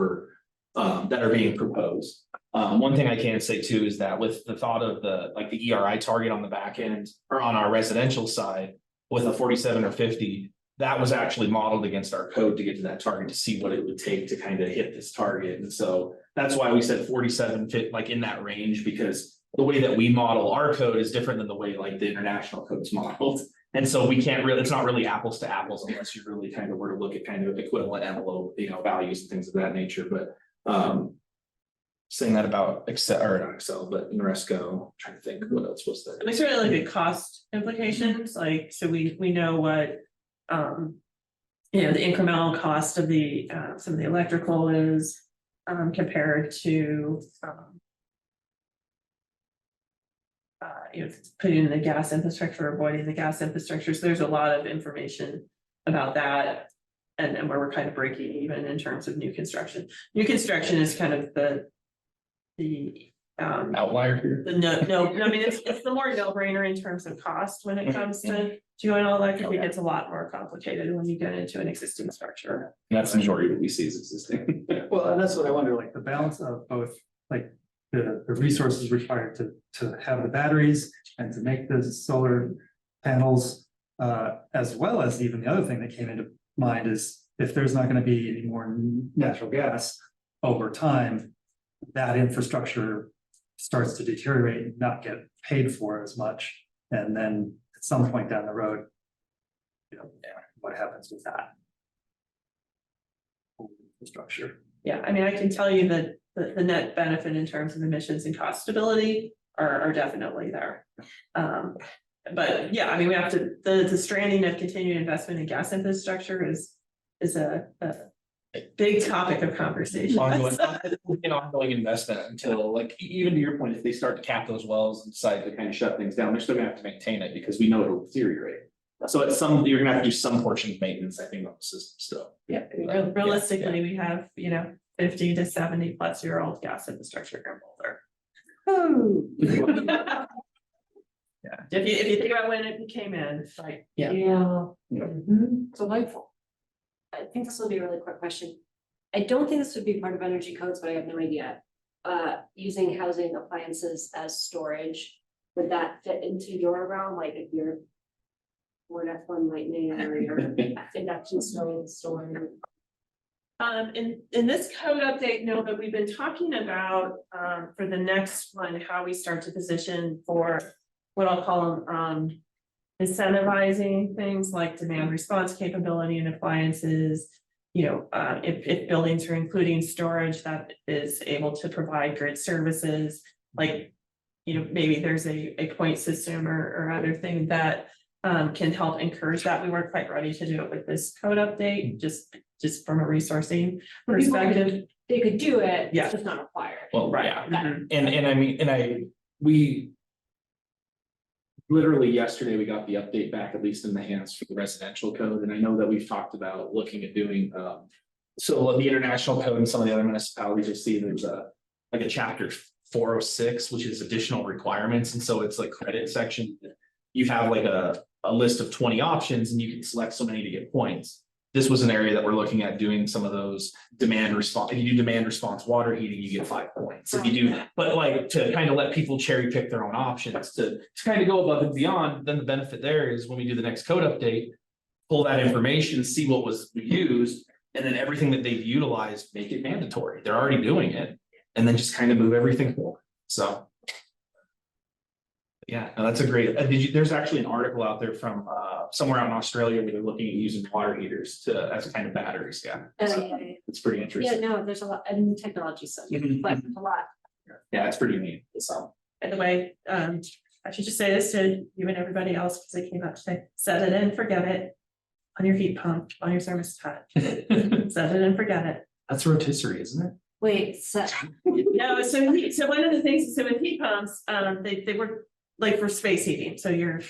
that are being proposed. One thing I can say too is that with the thought of the ERI target on the back end or on our residential side with a 47 or 50, that was actually modeled against our code to get to that target to see what it would take to kind of hit this target. And so that's why we said 47 fit like in that range, because the way that we model our code is different than the way like the international code's modeled. And so we can't really, it's not really apples to apples unless you really kind of were to look at kind of equivalent envelope, values and things of that nature. But saying that about Excel, or not Excel, but Noresco, I'm trying to think what else was there. And there's certainly like the cost implications, like, so we know what, the incremental cost of the, some of the electrical is, compared to, putting in the gas infrastructure, avoiding the gas infrastructure. So there's a lot of information about that. And where we're kind of breaking even in terms of new construction. New construction is kind of the Outlier here. I mean, it's the more no-brainer in terms of cost when it comes to doing all that, because it gets a lot more complicated when you get into an existing structure. And that's the majority of what we see is existing. Well, and that's what I wonder, like the balance of both, like the resources required to have the batteries and to make the solar panels. As well as even the other thing that came into mind is if there's not gonna be any more natural gas over time, that infrastructure starts to deteriorate and not get paid for as much. And then at some point down the road, what happens with that? Infrastructure. Yeah, I mean, I can tell you that the net benefit in terms of emissions and cost stability are definitely there. But yeah, I mean, we have to, the stranding of continued investment in gas infrastructure is a big topic of conversation. Ongoing investment until even to your point, if they start to cap those wells and decide to kind of shut things down, they're still gonna have to maintain it because we know it'll deteriorate. So at you're gonna have to do some portion of maintenance, I think, on the system still. Yeah, realistically, we have, 50 to 70+ gas infrastructure here in Boulder. Yeah, if you think about when it came in, it's like. Yeah. Mhm. Delightful. I think this will be a really quick question. I don't think this would be part of energy codes, but I have no idea. Using housing appliances as storage, would that fit into your realm, like if you're Ford F1 Lightning or your induction stove storing? In this code update, no, but we've been talking about, for the next one, how we start to position for what I'll call them, incentivizing things like demand response capability in appliances. If buildings are including storage that is able to provide grid services, like, maybe there's a point system or other thing that can help encourage that. We weren't quite ready to do it with this code update, just from a resourcing perspective. They could do it, Yeah. it's just not required. Well, Right. yeah. Mhm. And I mean, we literally yesterday, we got the update back, at least in the hands for the residential code. And I know that we've talked about looking at doing, so the international code and some of the other municipalities, you'll see there's a chapter 406, which is additional requirements. And so it's like credit section. You have like a list of 20 options and you can select so many to get points. This was an area that we're looking at doing some of those demand response. If you do demand response water heating, you get 5 points. If you do, but like to kind of let people cherry pick their own options to kind of go above and beyond, then the benefit there is when we do the next code update, pull that information, see what was used, and then everything that they've utilized, make it mandatory. They're already doing it, and then just kind of move everything forward. So. Yeah, no, that's a great, there's actually an article out there from somewhere out in Australia where they're looking at using water heaters as kind of batteries, yeah. So it's pretty Yeah, interesting. no, there's a lot, and technology stuff, Mhm. but a lot. Yeah, it's pretty neat, so. By the way, I should just say this to you and everybody else, because I came up today, set it and forget it on your heat pump, on your thermostat. Set it and forget it. That's rotisserie, isn't it? Wait, so, No, so one of the things, so with heat pumps, they work like for space heating, so your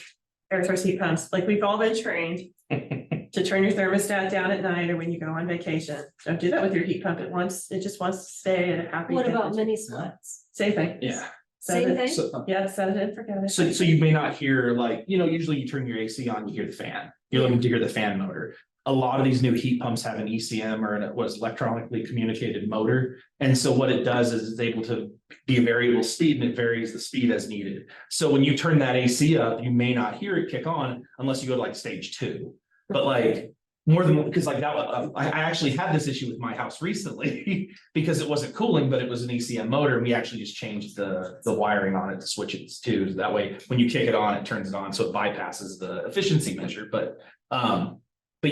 air source heat pumps, like we've all been trained to turn your thermostat down at night or when you go on vacation. Don't do that with your heat pump. It just wants to stay at a happy. what about temperature. mini splits? Same thing. Yeah. Set Same it- thing? So, Yeah, set it and forget it. so you may not hear like, usually you turn your AC on, you hear the fan. You're looking to hear the fan motor. A lot of these new heat pumps have an ECM or electronically communicated motor. And so what it does is it's able to be a variable speed and it varies the speed as needed. So when you turn that AC up, you may not hear it kick on unless you go to like stage 2. But like more than, because like that, I actually had this issue with my house recently because it wasn't cooling, but it was an ECM motor. And we actually just changed the wiring on it to switch it to, that way, when you kick it on, it turns it on. So it bypasses the efficiency measure. But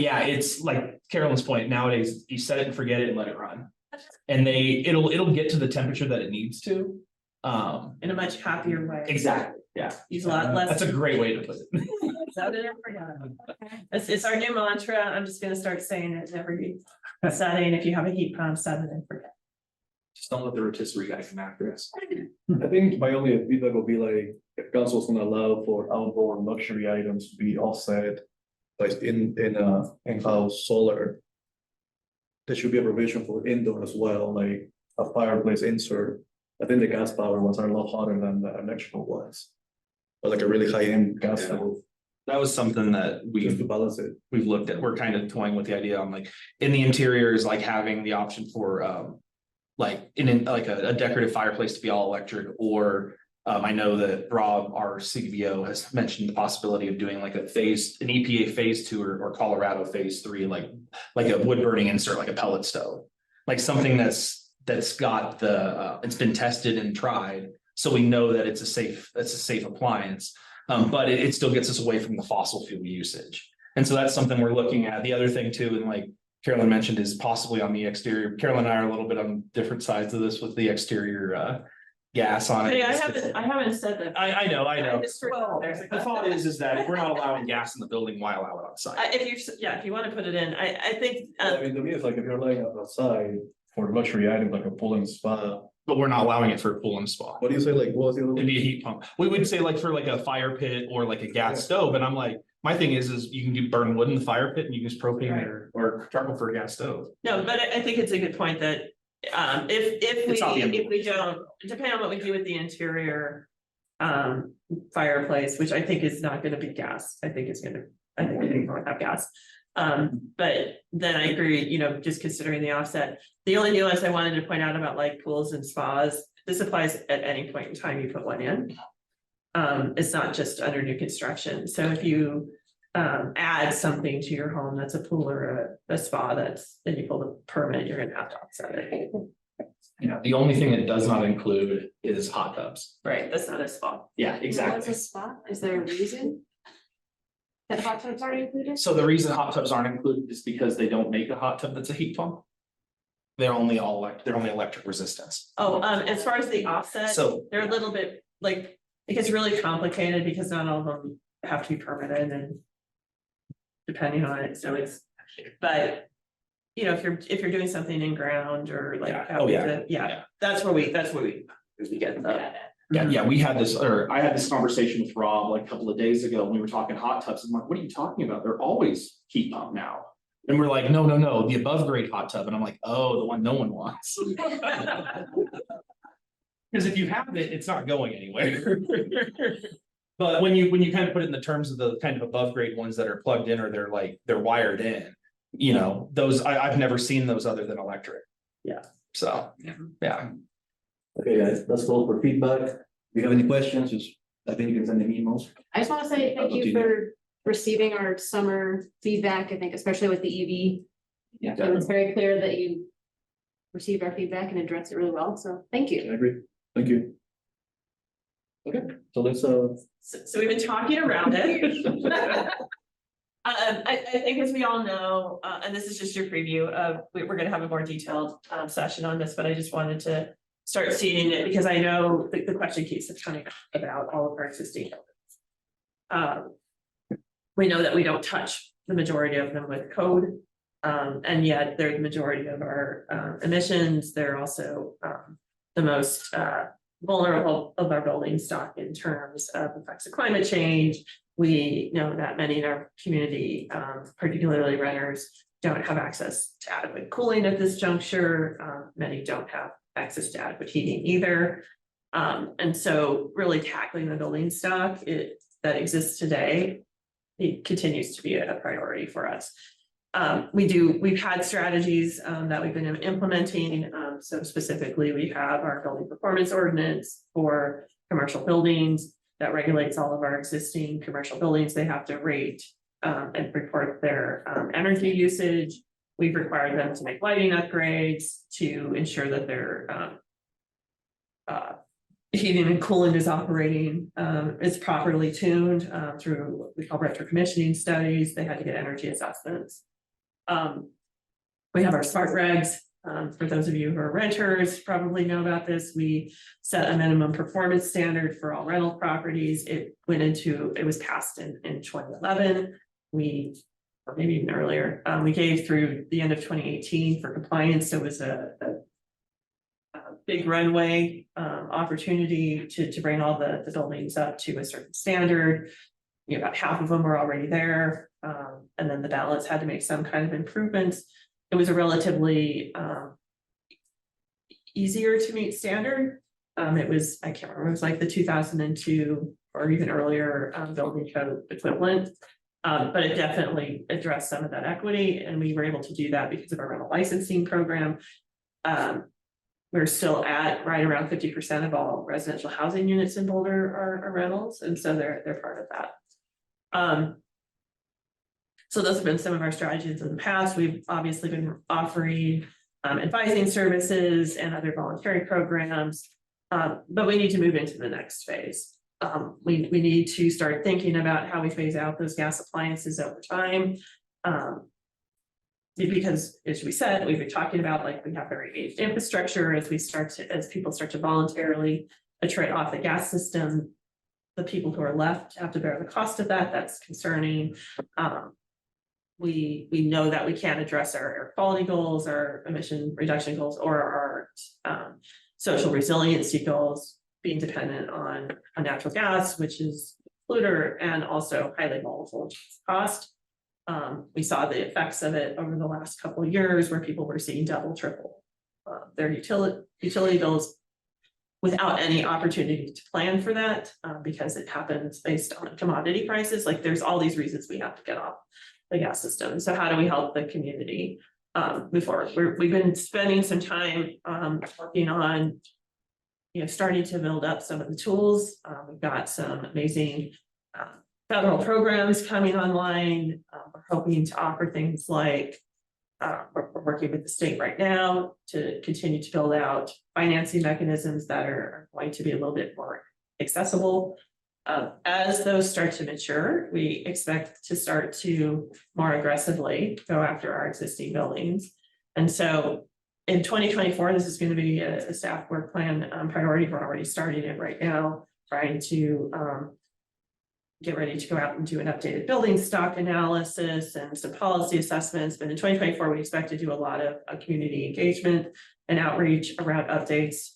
yeah, it's like Carolyn's point, nowadays, you set it and forget it and let it run. And it'll get to the temperature that it needs to. In a much happier way. Exactly, yeah. Use a lot less. That's a great way to put it. Set it and forget it. It's our new mantra. I'm just gonna start saying it in every setting. If you have a heat pump, set it and forget. Just don't let the rotisserie guy come after us. I think my only feedback would be like, if council's gonna allow for outdoor luxury items to be offset. Like in-house solar. There should be a provision for indoor as well, like a fireplace insert. I think the gas powered ones are a lot hotter than the electrical ones. Or like a really high-end gas Yeah. stove, That was something that just to balance it. we've looked at. We're kind of toying with the idea on like, in the interiors, like having the option for, like like a decorative fireplace to be all electric, or I know that Rob, our CVO, has mentioned the possibility of doing like an EPA phase 2 or Colorado phase 3, like a wood burning insert, like a pellet stove. Like something that's got it's been tested and tried, so we know that it's a safe appliance. But it still gets us away from the fossil fuel usage. And so that's something we're looking at. The other thing too, and like Carolyn mentioned, is possibly on the exterior. Carolyn and I are a little bit on different sides of this with the exterior gas on it. Hey, I haven't said that. I know. just forgot there's a- The thought is that if we're not allowing gas in the building, why allow it on site? If you want to put it in, I think, I mean, to me, it's like if you're laying outside for luxury items like a pool and spa, But we're not allowing it for a pool and spa. what do you say, like, what was the other It'd one? be a heat pump. We would say like for like a fire pit or like a gas Yeah. stove, and I'm like, my thing is you can burn wood in the fire pit and you use propane or charcoal for a gas stove. no, but I think it's a good point that, It's not the end of the if we don't, depending on what we do with the interior. Fireplace, which I think is not gonna be gas, I think it's gonna have gas. But then I agree, just considering the offset, the only nuance I wanted to point out about like pools and spas, this applies at any point in time you put one in. It's not just under new construction, so if you add something to your home that's a pool or a spa, then you pull the permit, you're gonna have to offset it. Yeah, the only thing it does not include is hot tubs. Right, that's not a spa. Yeah, What's a spot? Is there a reason? That hot tubs aren't included? So the reason hot tubs aren't included is because they don't make a hot tub that's a heat pump. They're only electric resistance. Oh, as far as the offset, So they're a little bit like, it gets really complicated because not all of them have to be permitted and. Depending on it, so it's, but. If you're doing something in ground or like. Yeah. how Oh, we yeah. did- Yeah, that's where we get the. yeah, we had this, or I had this conversation with Rob like a couple of days ago when we were talking hot tubs. I'm like, what are you talking about? They're always heat pump now. And we're like, no, the above grade hot tub. And I'm like, oh, the one no one wants. Because if you have it, it's not going anywhere. But when you kind of put it in the terms of the kind of above grade ones that are plugged in or they're wired in, those, I've never seen those other than electric. Yeah. So, yeah. Okay, guys, that's all for feedback. If you have any questions, I think you can send an email. I just want to say thank you for receiving our summer feedback, I think especially with the EV. Yeah. So it's very clear that you received our feedback and addressed it really well, so thank you. I agree. Thank you. Okay, so let's, So we've been talking around it. I think as we all know, and this is just your preview of, we're gonna have a more detailed session on this, but I just wanted to start seeing it because I know the question keeps coming up about all of our existing buildings. We know that we don't touch the majority of them with code. And yet they're the majority of our emissions. They're also the most vulnerable of our building stock in terms of effects of climate change. We know that many in our community, particularly renters, don't have access to adequate cooling at this juncture. Many don't have access to adequate heating either. And so really tackling the building stock that exists today, it continues to be a priority for us. We've had strategies that we've been implementing. So specifically, we have our building performance ordinance for commercial buildings that regulates all of our existing commercial buildings. They have to rate and report their energy usage. We've required them to make lighting upgrades to ensure that their heating and cooling is operating is properly tuned through what we call retrocommissioning studies. They had to get energy assessments. We have our smart regs. For those of you who are renters, probably know about this. We set a minimum performance standard for all rental properties. It was passed in 2011. Or maybe even earlier, we gave through the end of 2018 for compliance. There was a big runway opportunity to bring all the buildings up to a certain standard. About half of them were already there. And then the balance had to make some kind of improvements. It was a relatively easier to meet standard. It was, I can't remember, it was like the 2002 or even earlier building code equivalent. But it definitely addressed some of that equity, and we were able to do that because of our rental licensing program. We're still at right around 50% of all residential housing units in Boulder are rentals, and so they're part of that. So those have been some of our strategies in the past. We've obviously been offering advising services and other voluntary programs, but we need to move into the next phase. We need to start thinking about how we phase out those gas appliances over time. Because as we said, we've been talking about, like, we have very aged infrastructure. As people start to voluntarily attrit off the gas system, the people who are left have to bear the cost of that. That's concerning. We know that we can't address our air quality goals, our emission reduction goals, or our social resiliency goals being dependent on natural gas, which is polluter and also highly volatile cost. We saw the effects of it over the last couple of years, where people were seeing double, triple their utility bills without any opportunity to plan for that, because it happens based on commodity prices. Like, there's all these reasons we have to get off the gas system. So how do we help the community move forward? We've been spending some time working on, starting to build up some of the tools. We've got some amazing federal programs coming online. We're hoping to offer things like, we're working with the state right now to continue to build out financing mechanisms that are going to be a little bit more accessible. As those start to mature, we expect to start to more aggressively go after our existing buildings. And so in 2024, this is going to be a staff work plan priority. We're already starting it right now, trying to get ready to go out and do an updated building stock analysis and some policy assessments. But in 2024, we expect to do a lot of community engagement and outreach around updates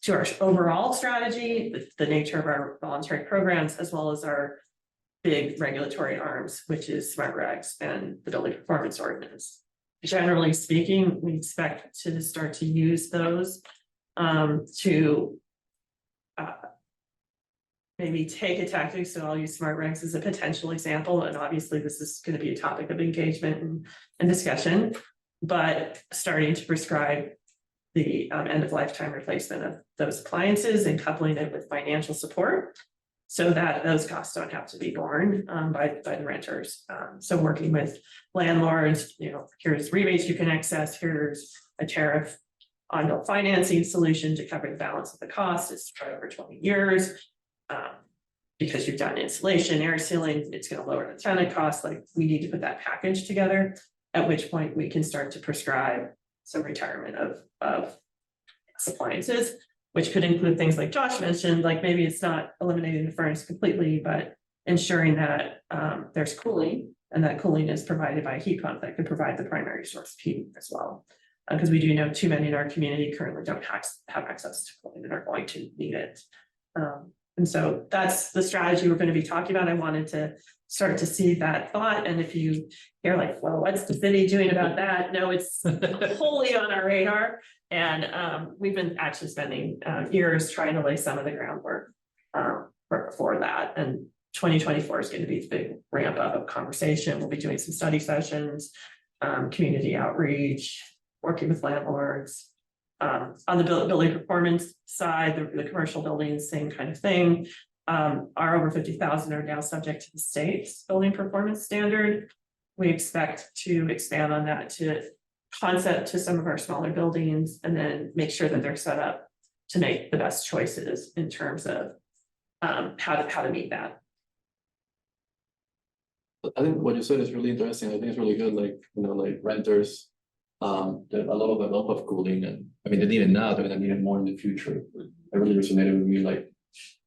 to our overall strategy, the nature of our voluntary programs, as well as our big regulatory arms, which is smart regs and the building performance ordinance. Generally speaking, we expect to start to use those to maybe take a tactic. So I'll use smart regs as a potential example. And obviously this is going to be a topic of engagement and discussion, but starting to prescribe the end of lifetime replacement of those appliances and coupling it with financial support so that those costs don't have to be borne by the renters. So working with landlords, here's rebates you can access, here's a tariff on-bill financing solution to cover the balance of the cost. It's spread over 20 years. Because you've done insulation, air sealing, it's going to lower the tenant cost. Like, we need to put that package together, at which point we can start to prescribe some retirement of appliances, which could include things like Josh mentioned, like maybe it's not eliminating the furnace completely, but ensuring that there's cooling And that cooling is provided by a heat pump that could provide the primary source of heat as well. Because we do know too many in our community currently don't have access to cooling and are going to need it. And so that's the strategy we're going to be talking about. I wanted to start to see that thought. And if you're like, well, what's the city doing about that? No, it's wholly on our radar. And we've been actually spending years trying to lay some of the groundwork for that. And 2024 is going to be the big ramp up of conversation. We'll be doing some study sessions, community outreach, working with landlords. On the building performance side, the commercial buildings, same kind of thing. Our over 50,000 are now subject to the state's building performance standard. We expect to expand on that to concept to some of our smaller buildings and then make sure that they're set up to make the best choices in terms of how to meet that. I think what you said is really interesting. I think it's really good, like, like renters. A lot of them don't have cooling, and I mean, they need it now, they're gonna need it more in the future. It really resonated with me, like,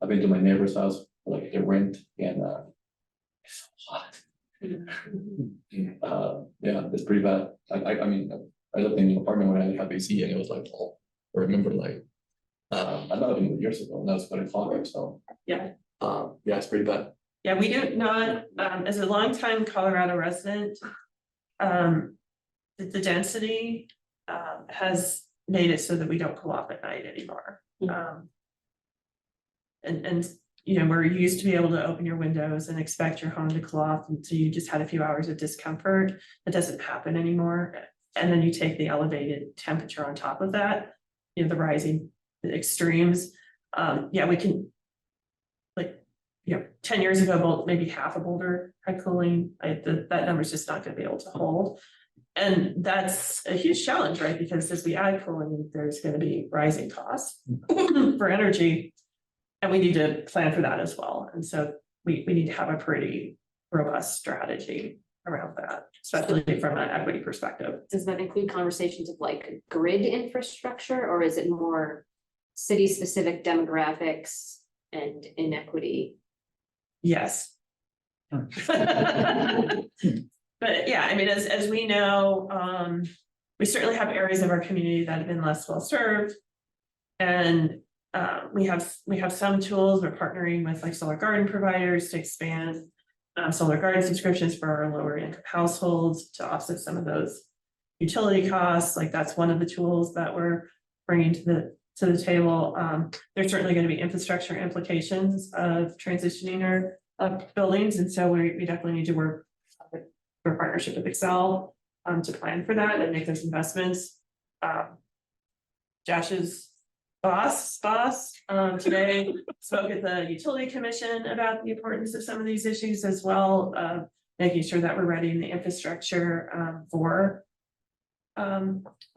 I've been to my neighbor's house, like, they rent, and it's so hot. Yeah, it's pretty bad. I mean, I lived in an apartment when I didn't have AC, and it was like, oh, I remember, like, I know it years ago, and that was quite hot, so. Yeah. Yeah, it's pretty bad. Yeah, we do not, as a longtime Colorado resident, the density has made it so that we don't cool off at night anymore. And we're used to be able to open your windows and expect your home to cool off, and so you just had a few hours of discomfort. That doesn't happen anymore. And then you take the elevated temperature on top of that, the rising extremes. Yeah, we can, like, 10 years ago, maybe half of Boulder had cooling. That number is just not going to be able to hold. And that's a huge challenge, right? Because as we add cooling, there's going to be rising costs for energy. And we need to plan for that as well. And so we need to have a pretty robust strategy around that, especially from an equity perspective. Does that include conversations of like grid infrastructure, or is it more city-specific demographics and inequity? Yes. But yeah, I mean, as we know, we certainly have areas of our community that have been less well served. And we have some tools. We're partnering with like solar garden providers to expand solar garden subscriptions for our lower income households to offset some of those utility costs. Like, that's one of the tools that we're bringing to the table. There's certainly going to be infrastructure implications of transitioning our buildings, and so we definitely need to work for partnership with Excel to plan for that and make those investments. Josh's boss today spoke at the Utility Commission about the importance of some of these issues as well, making sure that we're ready in the infrastructure for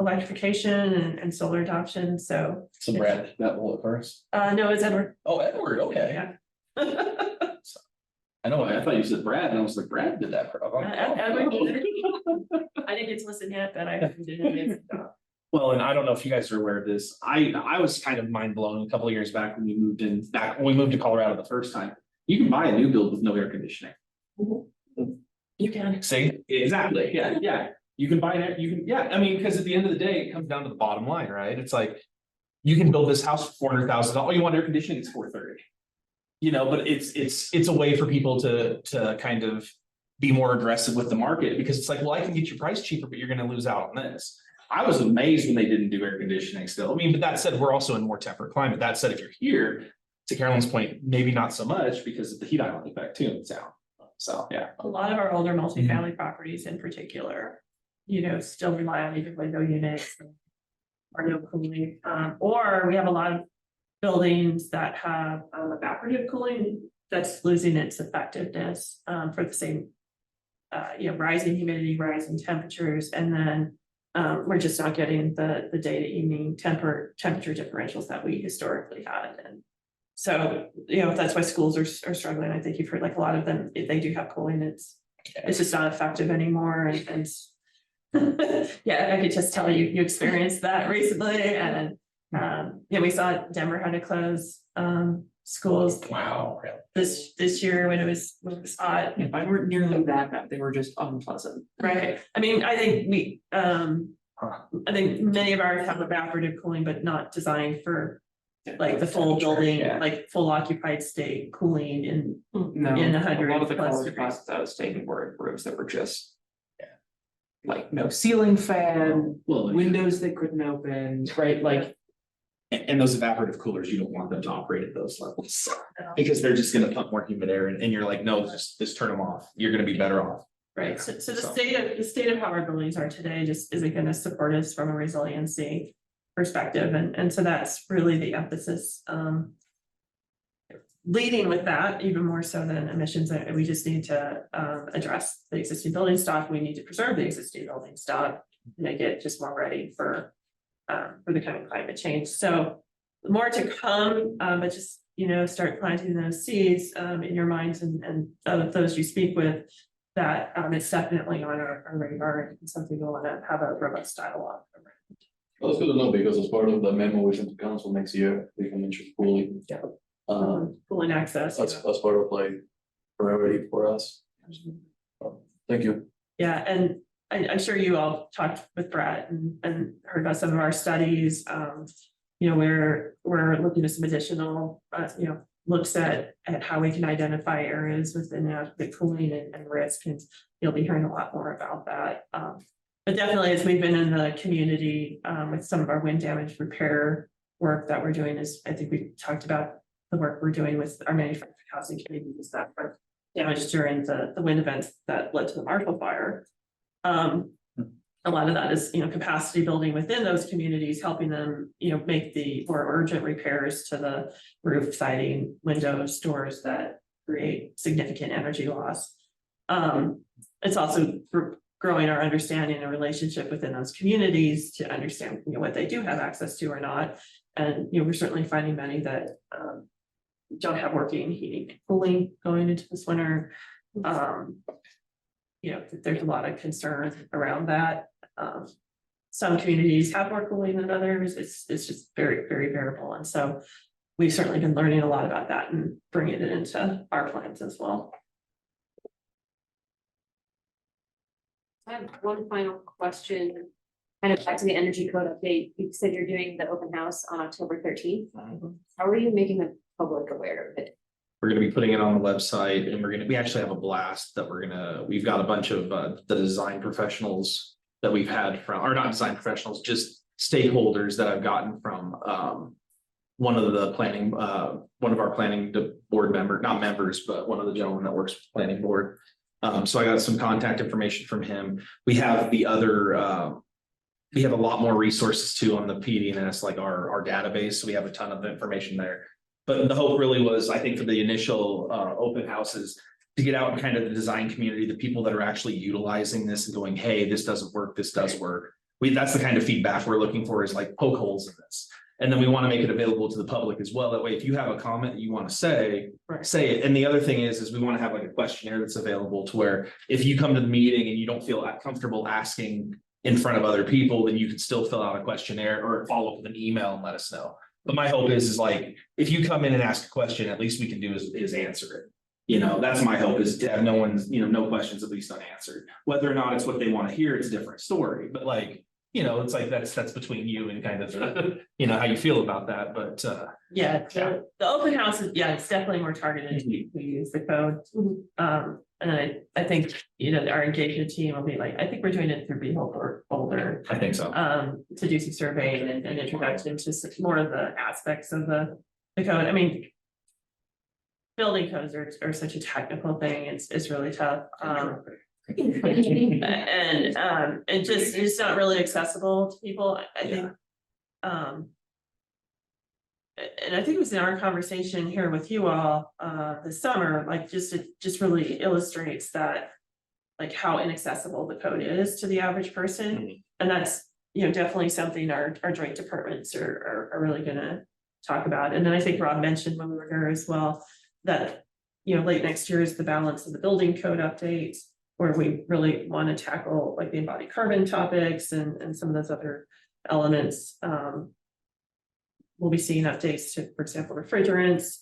electrification and solar adoption. So Brad, that will first. No, it's Edward. Oh, Edward, okay. Yeah. I know, I thought you said Brad, and I was like, Brad did that. Edward did it. I didn't get to listen yet, but I did it. Well, and I don't know if you guys are aware of this. I was kind of mind blown a couple of years back when we moved to Colorado the first time. You can buy a new build with no air conditioning. You can. See, exactly. Yeah. You can buy it. Yeah. I mean, because at the end of the day, it comes down to the bottom line, right? It's like, you can build this house for $400,000. Oh, you want air conditioning? It's $430,000. But it's a way for people to kind of be more aggressive with the market, because it's like, well, I can get your price cheaper, but you're going to lose out on this. I was amazed when they didn't do air conditioning still. I mean, but that said, we're also in more temperate climate. That said, if you're here, to Carolyn's point, maybe not so much because of the heat island effect too in town. So, yeah. A lot of our older multifamily properties in particular, still rely on either window units or no cooling. Or we have a lot of buildings that have evaporative cooling that's losing its effectiveness for the same, rising humidity, rising temperatures, and then we're just not getting the day to evening temperature differentials that we historically had. And so, that's why schools are struggling. I think you've heard, like, a lot of them, if they do have cooling, it's just not effective anymore. And yeah, I could just tell you experienced that recently. And we saw Denver had to close schools Wow. this year when it was hot. If I weren't nearly that bad, they were just unpleasant. Right, I mean, I think I think many of ours have evaporative cooling, but not designed for like the full building, Yeah. like full occupied state cooling in. No, In a 100 lot of the plus college degrees. classes I was taking were in rooms that were just. Like no ceiling fan, Well, windows that couldn't open, right, like. And those evaporative coolers, you don't want them to operate at those levels. Because they're just gonna pump more humid air and you're like, no, just turn them off. You're gonna be better off. Right, so the So- the state of how our buildings are today just isn't gonna support us from a resiliency perspective, and so that's really the emphasis. Leading with that, even more so than emissions, we just need to address the existing building stock, we need to preserve the existing building stock. Make it just more ready for the coming climate change, so more to come, but just, start planting those seeds in your minds and those you speak with. That it's definitely on our radar and something we wanna have a robust dialogue around. Well, it's good to know because as part of the memo we sent to council next year, we can mention cooling. Yeah. Um, Cooling access. that's part of like priority for us. Thank you. Yeah, and I'm sure you all talked with Brett and heard about some of our studies, we're looking at some additional, looks at how we can identify areas within the cooling and risk, and you'll be hearing a lot more about that. But definitely, as we've been in the community, with some of our wind damage repair work that we're doing is, I think we talked about the work we're doing with our manufactured housing communities that were damaged during the wind events that led to the Marshall Fire. A lot of that is, capacity building within those communities, helping them, make the more urgent repairs to the roof, siding, windows, doors that create significant energy loss. It's also growing our understanding and relationship within those communities to understand, what they do have access to or not. And, we're certainly finding many that don't have working heating and cooling going into this winter. There's a lot of concern around that. Some communities have more cooling than others. It's just very, very variable. And so we've certainly been learning a lot about that and bringing it into our plans as well. I have one final question, kind of back to the energy code update. You said you're doing the open house on October 13th. How are you making the public aware of it? We're gonna be putting it on the website and we actually have a blast that we've got a bunch of the design professionals that we've had from, or not design professionals, just stakeholders that I've gotten from one of our planning board member, not members, but one of the gentlemen that works with the planning board. So I got some contact information from him. We have we have a lot more resources too on the PDNS, like our database. So we have a ton of information there. But the hope really was, I think, for the initial open houses, to get out in kind of the design community, the people that are actually utilizing this and going, hey, this doesn't work, this does work. That's the kind of feedback we're looking for, is like poke holes in this. And then we want to make it available to the public as well. That way, if you have a comment that you want to say, say it. And the other thing is we want to have like a questionnaire that's available to where if you come to the meeting and you don't feel comfortable asking in front of other people, then you can still fill out a questionnaire or follow up with an email and let us know. But my hope is like, if you come in and ask a question, at least we can do is answer it. That's my hope, is to have no one's, no questions at least unanswered. Whether or not it's what they want to hear, it's a different story, but like, it's like that's between you and kind of how you feel about that, but Yeah, the open house is, it's definitely more targeted to people who use the code. And I think, our engagement team will be like, I think we're doing it through Behold or Boulder. I think so. To do some surveying and introduction to more of the aspects of the code. I mean, building codes are such a technical thing. It's really tough. And it's not really accessible to people, I think. And I think it was in our conversation here with you all this summer, like it just really illustrates that, like how inaccessible the code is to the average person. And that's, definitely something our joint departments are really gonna talk about. And then I think Rob mentioned when we were here as well, that, late next year is the balance of the building code updates, where we really want to tackle like the embodied carbon topics and some of those other elements. We'll be seeing updates to, for example, refrigerants,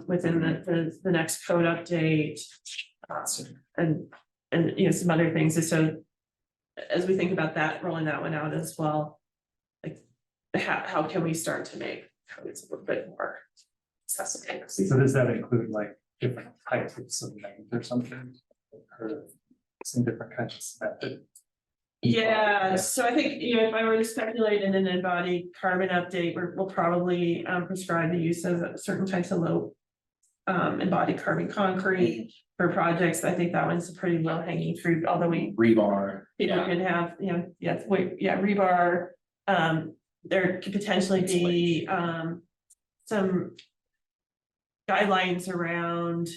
within the next code update. And you know, some other things, and so as we think about that, rolling that one out as well. Like, how can we start to make codes a little bit more accessible? So does that include like different types of names or something? Or some different kinds of method? Yeah, so I think, you know, if I were to speculate in an embodied carbon update, we'll probably prescribe the use of certain types of low embodied carbon concrete for projects. I think that one's a pretty low hanging fruit, although Rebar. people can have, you know, rebar. There could potentially be some guidelines around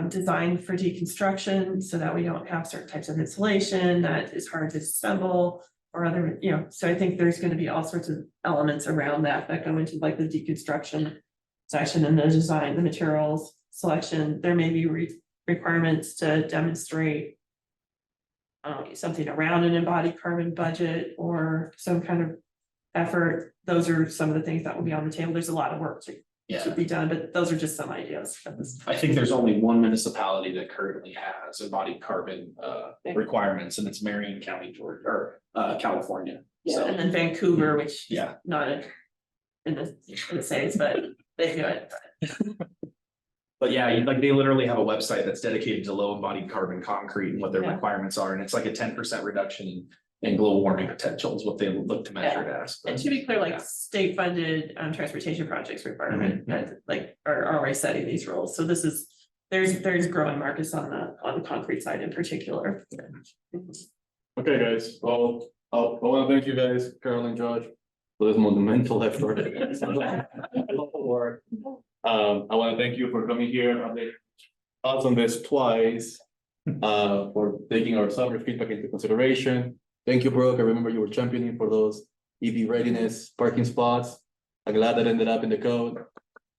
design for deconstruction, so that we don't have certain types of insulation that is hard to assemble or other, you know, so I think there's gonna be all sorts of elements around that go into like the deconstruction section and the design, the materials selection. There may be requirements to demonstrate something around an embodied carbon budget or some kind of effort. Those are some of the things that will be on the table. There's a lot of work to be done, but those are just some ideas at this time. I think there's only one municipality that currently has embodied carbon requirements, and it's Marion County, Georgia, or California. Yeah, and then Vancouver, which Yeah. not in the States, but they do it. But yeah, like they literally have a website that's dedicated to low embodied carbon concrete and what their Yeah. requirements are, and it's like a 10% reduction in global warming potential is what they look to measure it as. And to be clear, like state funded transportation projects requirement that like are already setting these rules. So this is, there's growing markets on the concrete side in particular. Okay, guys, well, I wanna thank you guys, Carol and Josh, for this monumental effort. I wanna thank you for coming here, update us on this twice, for taking our summer feedback into consideration. Thank you, Brooke. I remember you were championing for those EV readiness parking spots. I'm glad that ended up in the code.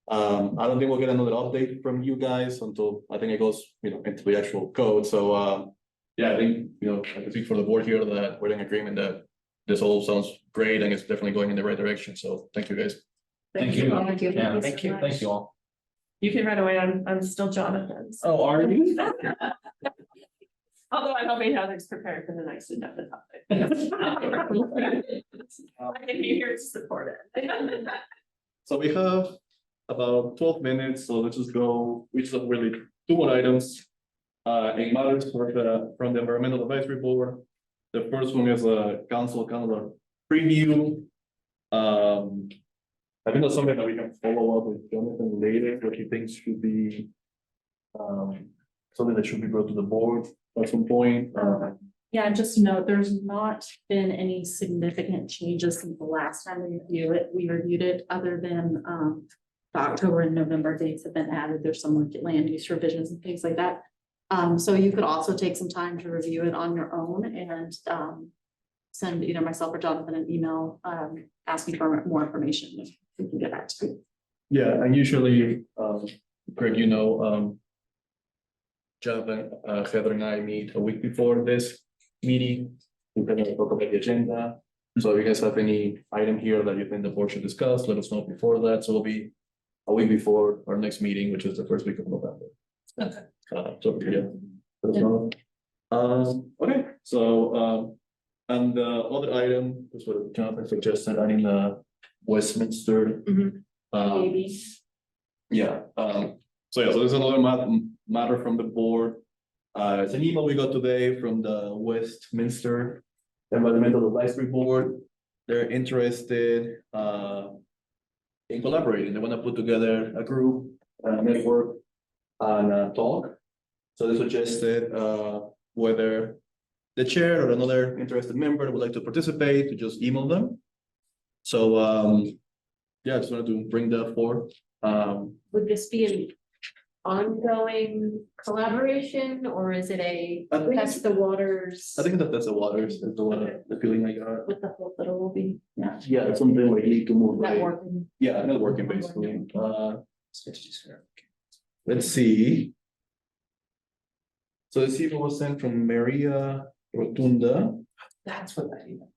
I don't think we'll get another update from you guys until I think it goes, you know, into the actual code. So, yeah, I think, you know, I can speak for the board here that we're in agreement that this all sounds great and it's definitely going in the right direction. So thank you, guys. Thank you. Thank you. Yeah, so thank you, much. thank you all. You can run away, I'm still Jonathan. so- Oh, are you? Although I'm hoping Heather's prepared for the next agenda topic. I can be here to support it. So we have about 12 minutes, so let's just go, we just have really two more items. In matters from the Environmental Advisory Board. The first one is a council calendar preview. I think that's something that we can follow up with Jonathan later, what he thinks should be something that should be brought to the board at some point. Yeah, just note, there's not been any significant changes since the last time we reviewed it, other than the October and November dates have been added. There's some like land use revisions and things like that. So you could also take some time to review it on your own and send either myself or Jonathan an email asking for more information. If we can get back to you. Yeah, and usually, Greg, you know, Jonathan, Heather and I meet a week before this meeting. We can talk about the agenda. So if you guys have any item here that you think the board should discuss, let us know before that. So it'll be a week before our next meeting, which is the first week of November. Okay. So, yeah. Let us know. Okay, so, and the other item is what Jonathan suggested, adding the Westminster. Mhm. Maybe. Yeah, so there's another matter from the board. It's an email we got today from the Westminster Environmental Advisory Board. They're interested in collaborating. They want to put together a group, a network, and talk. So they suggested whether the chair or another interested member would like to participate, to just email them. So yeah, I just wanted to bring that forward. Would this be an ongoing collaboration, or is it a I think- test the waters? I think that's the waters, is the feeling I got. With the hope that it will be, yeah, Yeah, it's something like need to move. Like, networking. yeah, networking basically. Let's see. So this email was sent from Maria Rotunda. That's what that email.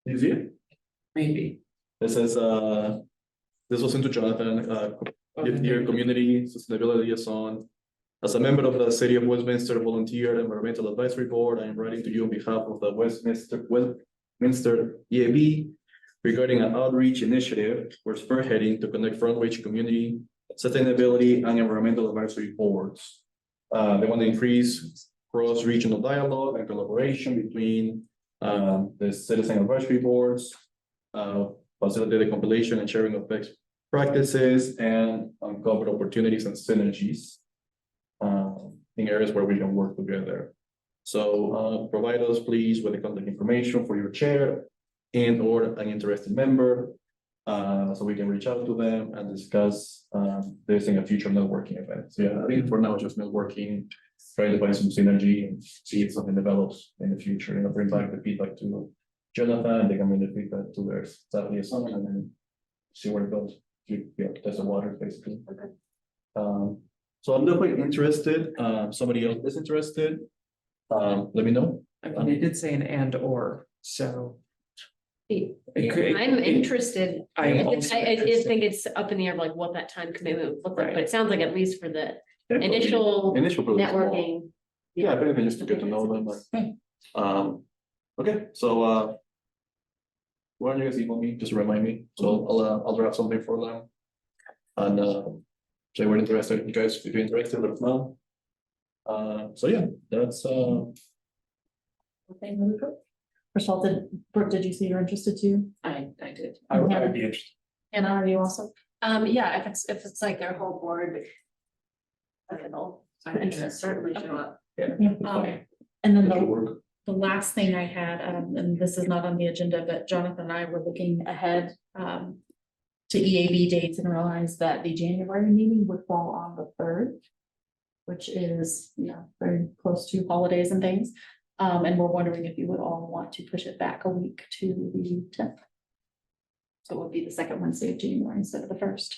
You see it? Maybe. It says, this was sent to Jonathan, Dear Community Sustainability Liaison. As a member of the City of Westminster Volunteer Environmental Advisory Board, I am writing to you on behalf of the Westminster EAB regarding an outreach initiative we're spearheading to connect Front Range community, sustainability, and environmental advisory boards. They want to increase cross-regional dialogue and collaboration between the citizen advisory boards, facilitate the compilation and sharing of best practices, and uncover opportunities and synergies in areas where we can work together. So provide us, please, with the contact information for your chair and or an interested member, so we can reach out to them and discuss this in a future networking event. So yeah, I think for now, just networking, try to find some synergy and see if something develops in the future, bring back the feedback to Jonathan, they can bring the feedback to their staff liaison, and then see where it goes. Test the water, basically. So I'm definitely interested, somebody else is interested, let me know. I mean, they did say an and or, so. It could- I'm interested. I am I also just interested. think it's up in the air of like what that time commitment would look like, Right. but it sounds like at least for the Definitely. initial Initial probably small. networking. Yeah, if anything, just to get to know them. Okay, so why don't you guys email me, just remind me, so I'll draft something for them. And say we're interested, you guys, if you're interested, let us know. So yeah, that's Okay, really good. Rochelle, Brooke, did you say you're interested too? I did. I would be interested. And are you also? Yeah, if it's like their whole board. I don't know, I'm interested, certainly show up. And then that should the work. last thing I had, and this is not on the agenda, but Jonathan and I were looking ahead to EAB dates and realized that the January meeting would fall on the 3rd, which is, very close to holidays and things. And we're wondering if you would all want to push it back a week to the 10th. So it would be the second Wednesday of January instead of the 1st.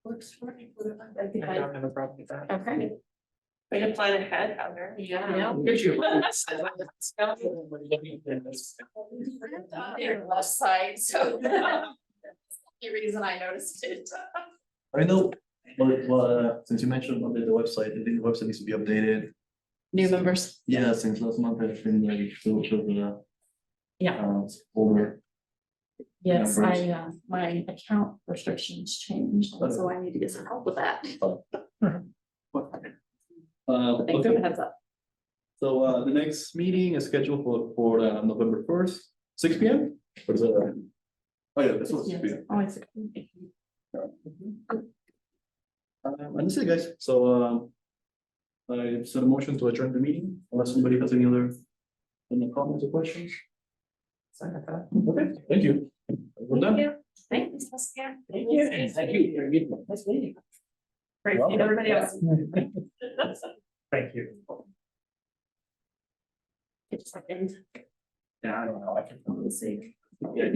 Works for me. I don't have a problem with that. Okay. Way to plan ahead, Heather. Yeah. Left side, so. The reason I noticed it. I know, but since you mentioned on the website, I think the website needs to be updated. New members. Yeah, since last month I've been like still the Yeah. folder. Yes, Members. my account restrictions changed, and so I need to get some help with that. Thanks for the Okay, heads up. so the next meeting is scheduled for November 1st, 6 p.m. Or is it? Oh yeah, this was 6 p.m. Oh, it's. And that's it, guys. So I set a motion to adjourn the meeting unless somebody has any comments or questions. Okay, thank you. We're done. Thanks, Saskia. Thank you. Thank you. Nice meeting you. Great, to meet everybody else. Thank you. Just like, end. Yeah, I don't know, I can. Let's see. Yeah,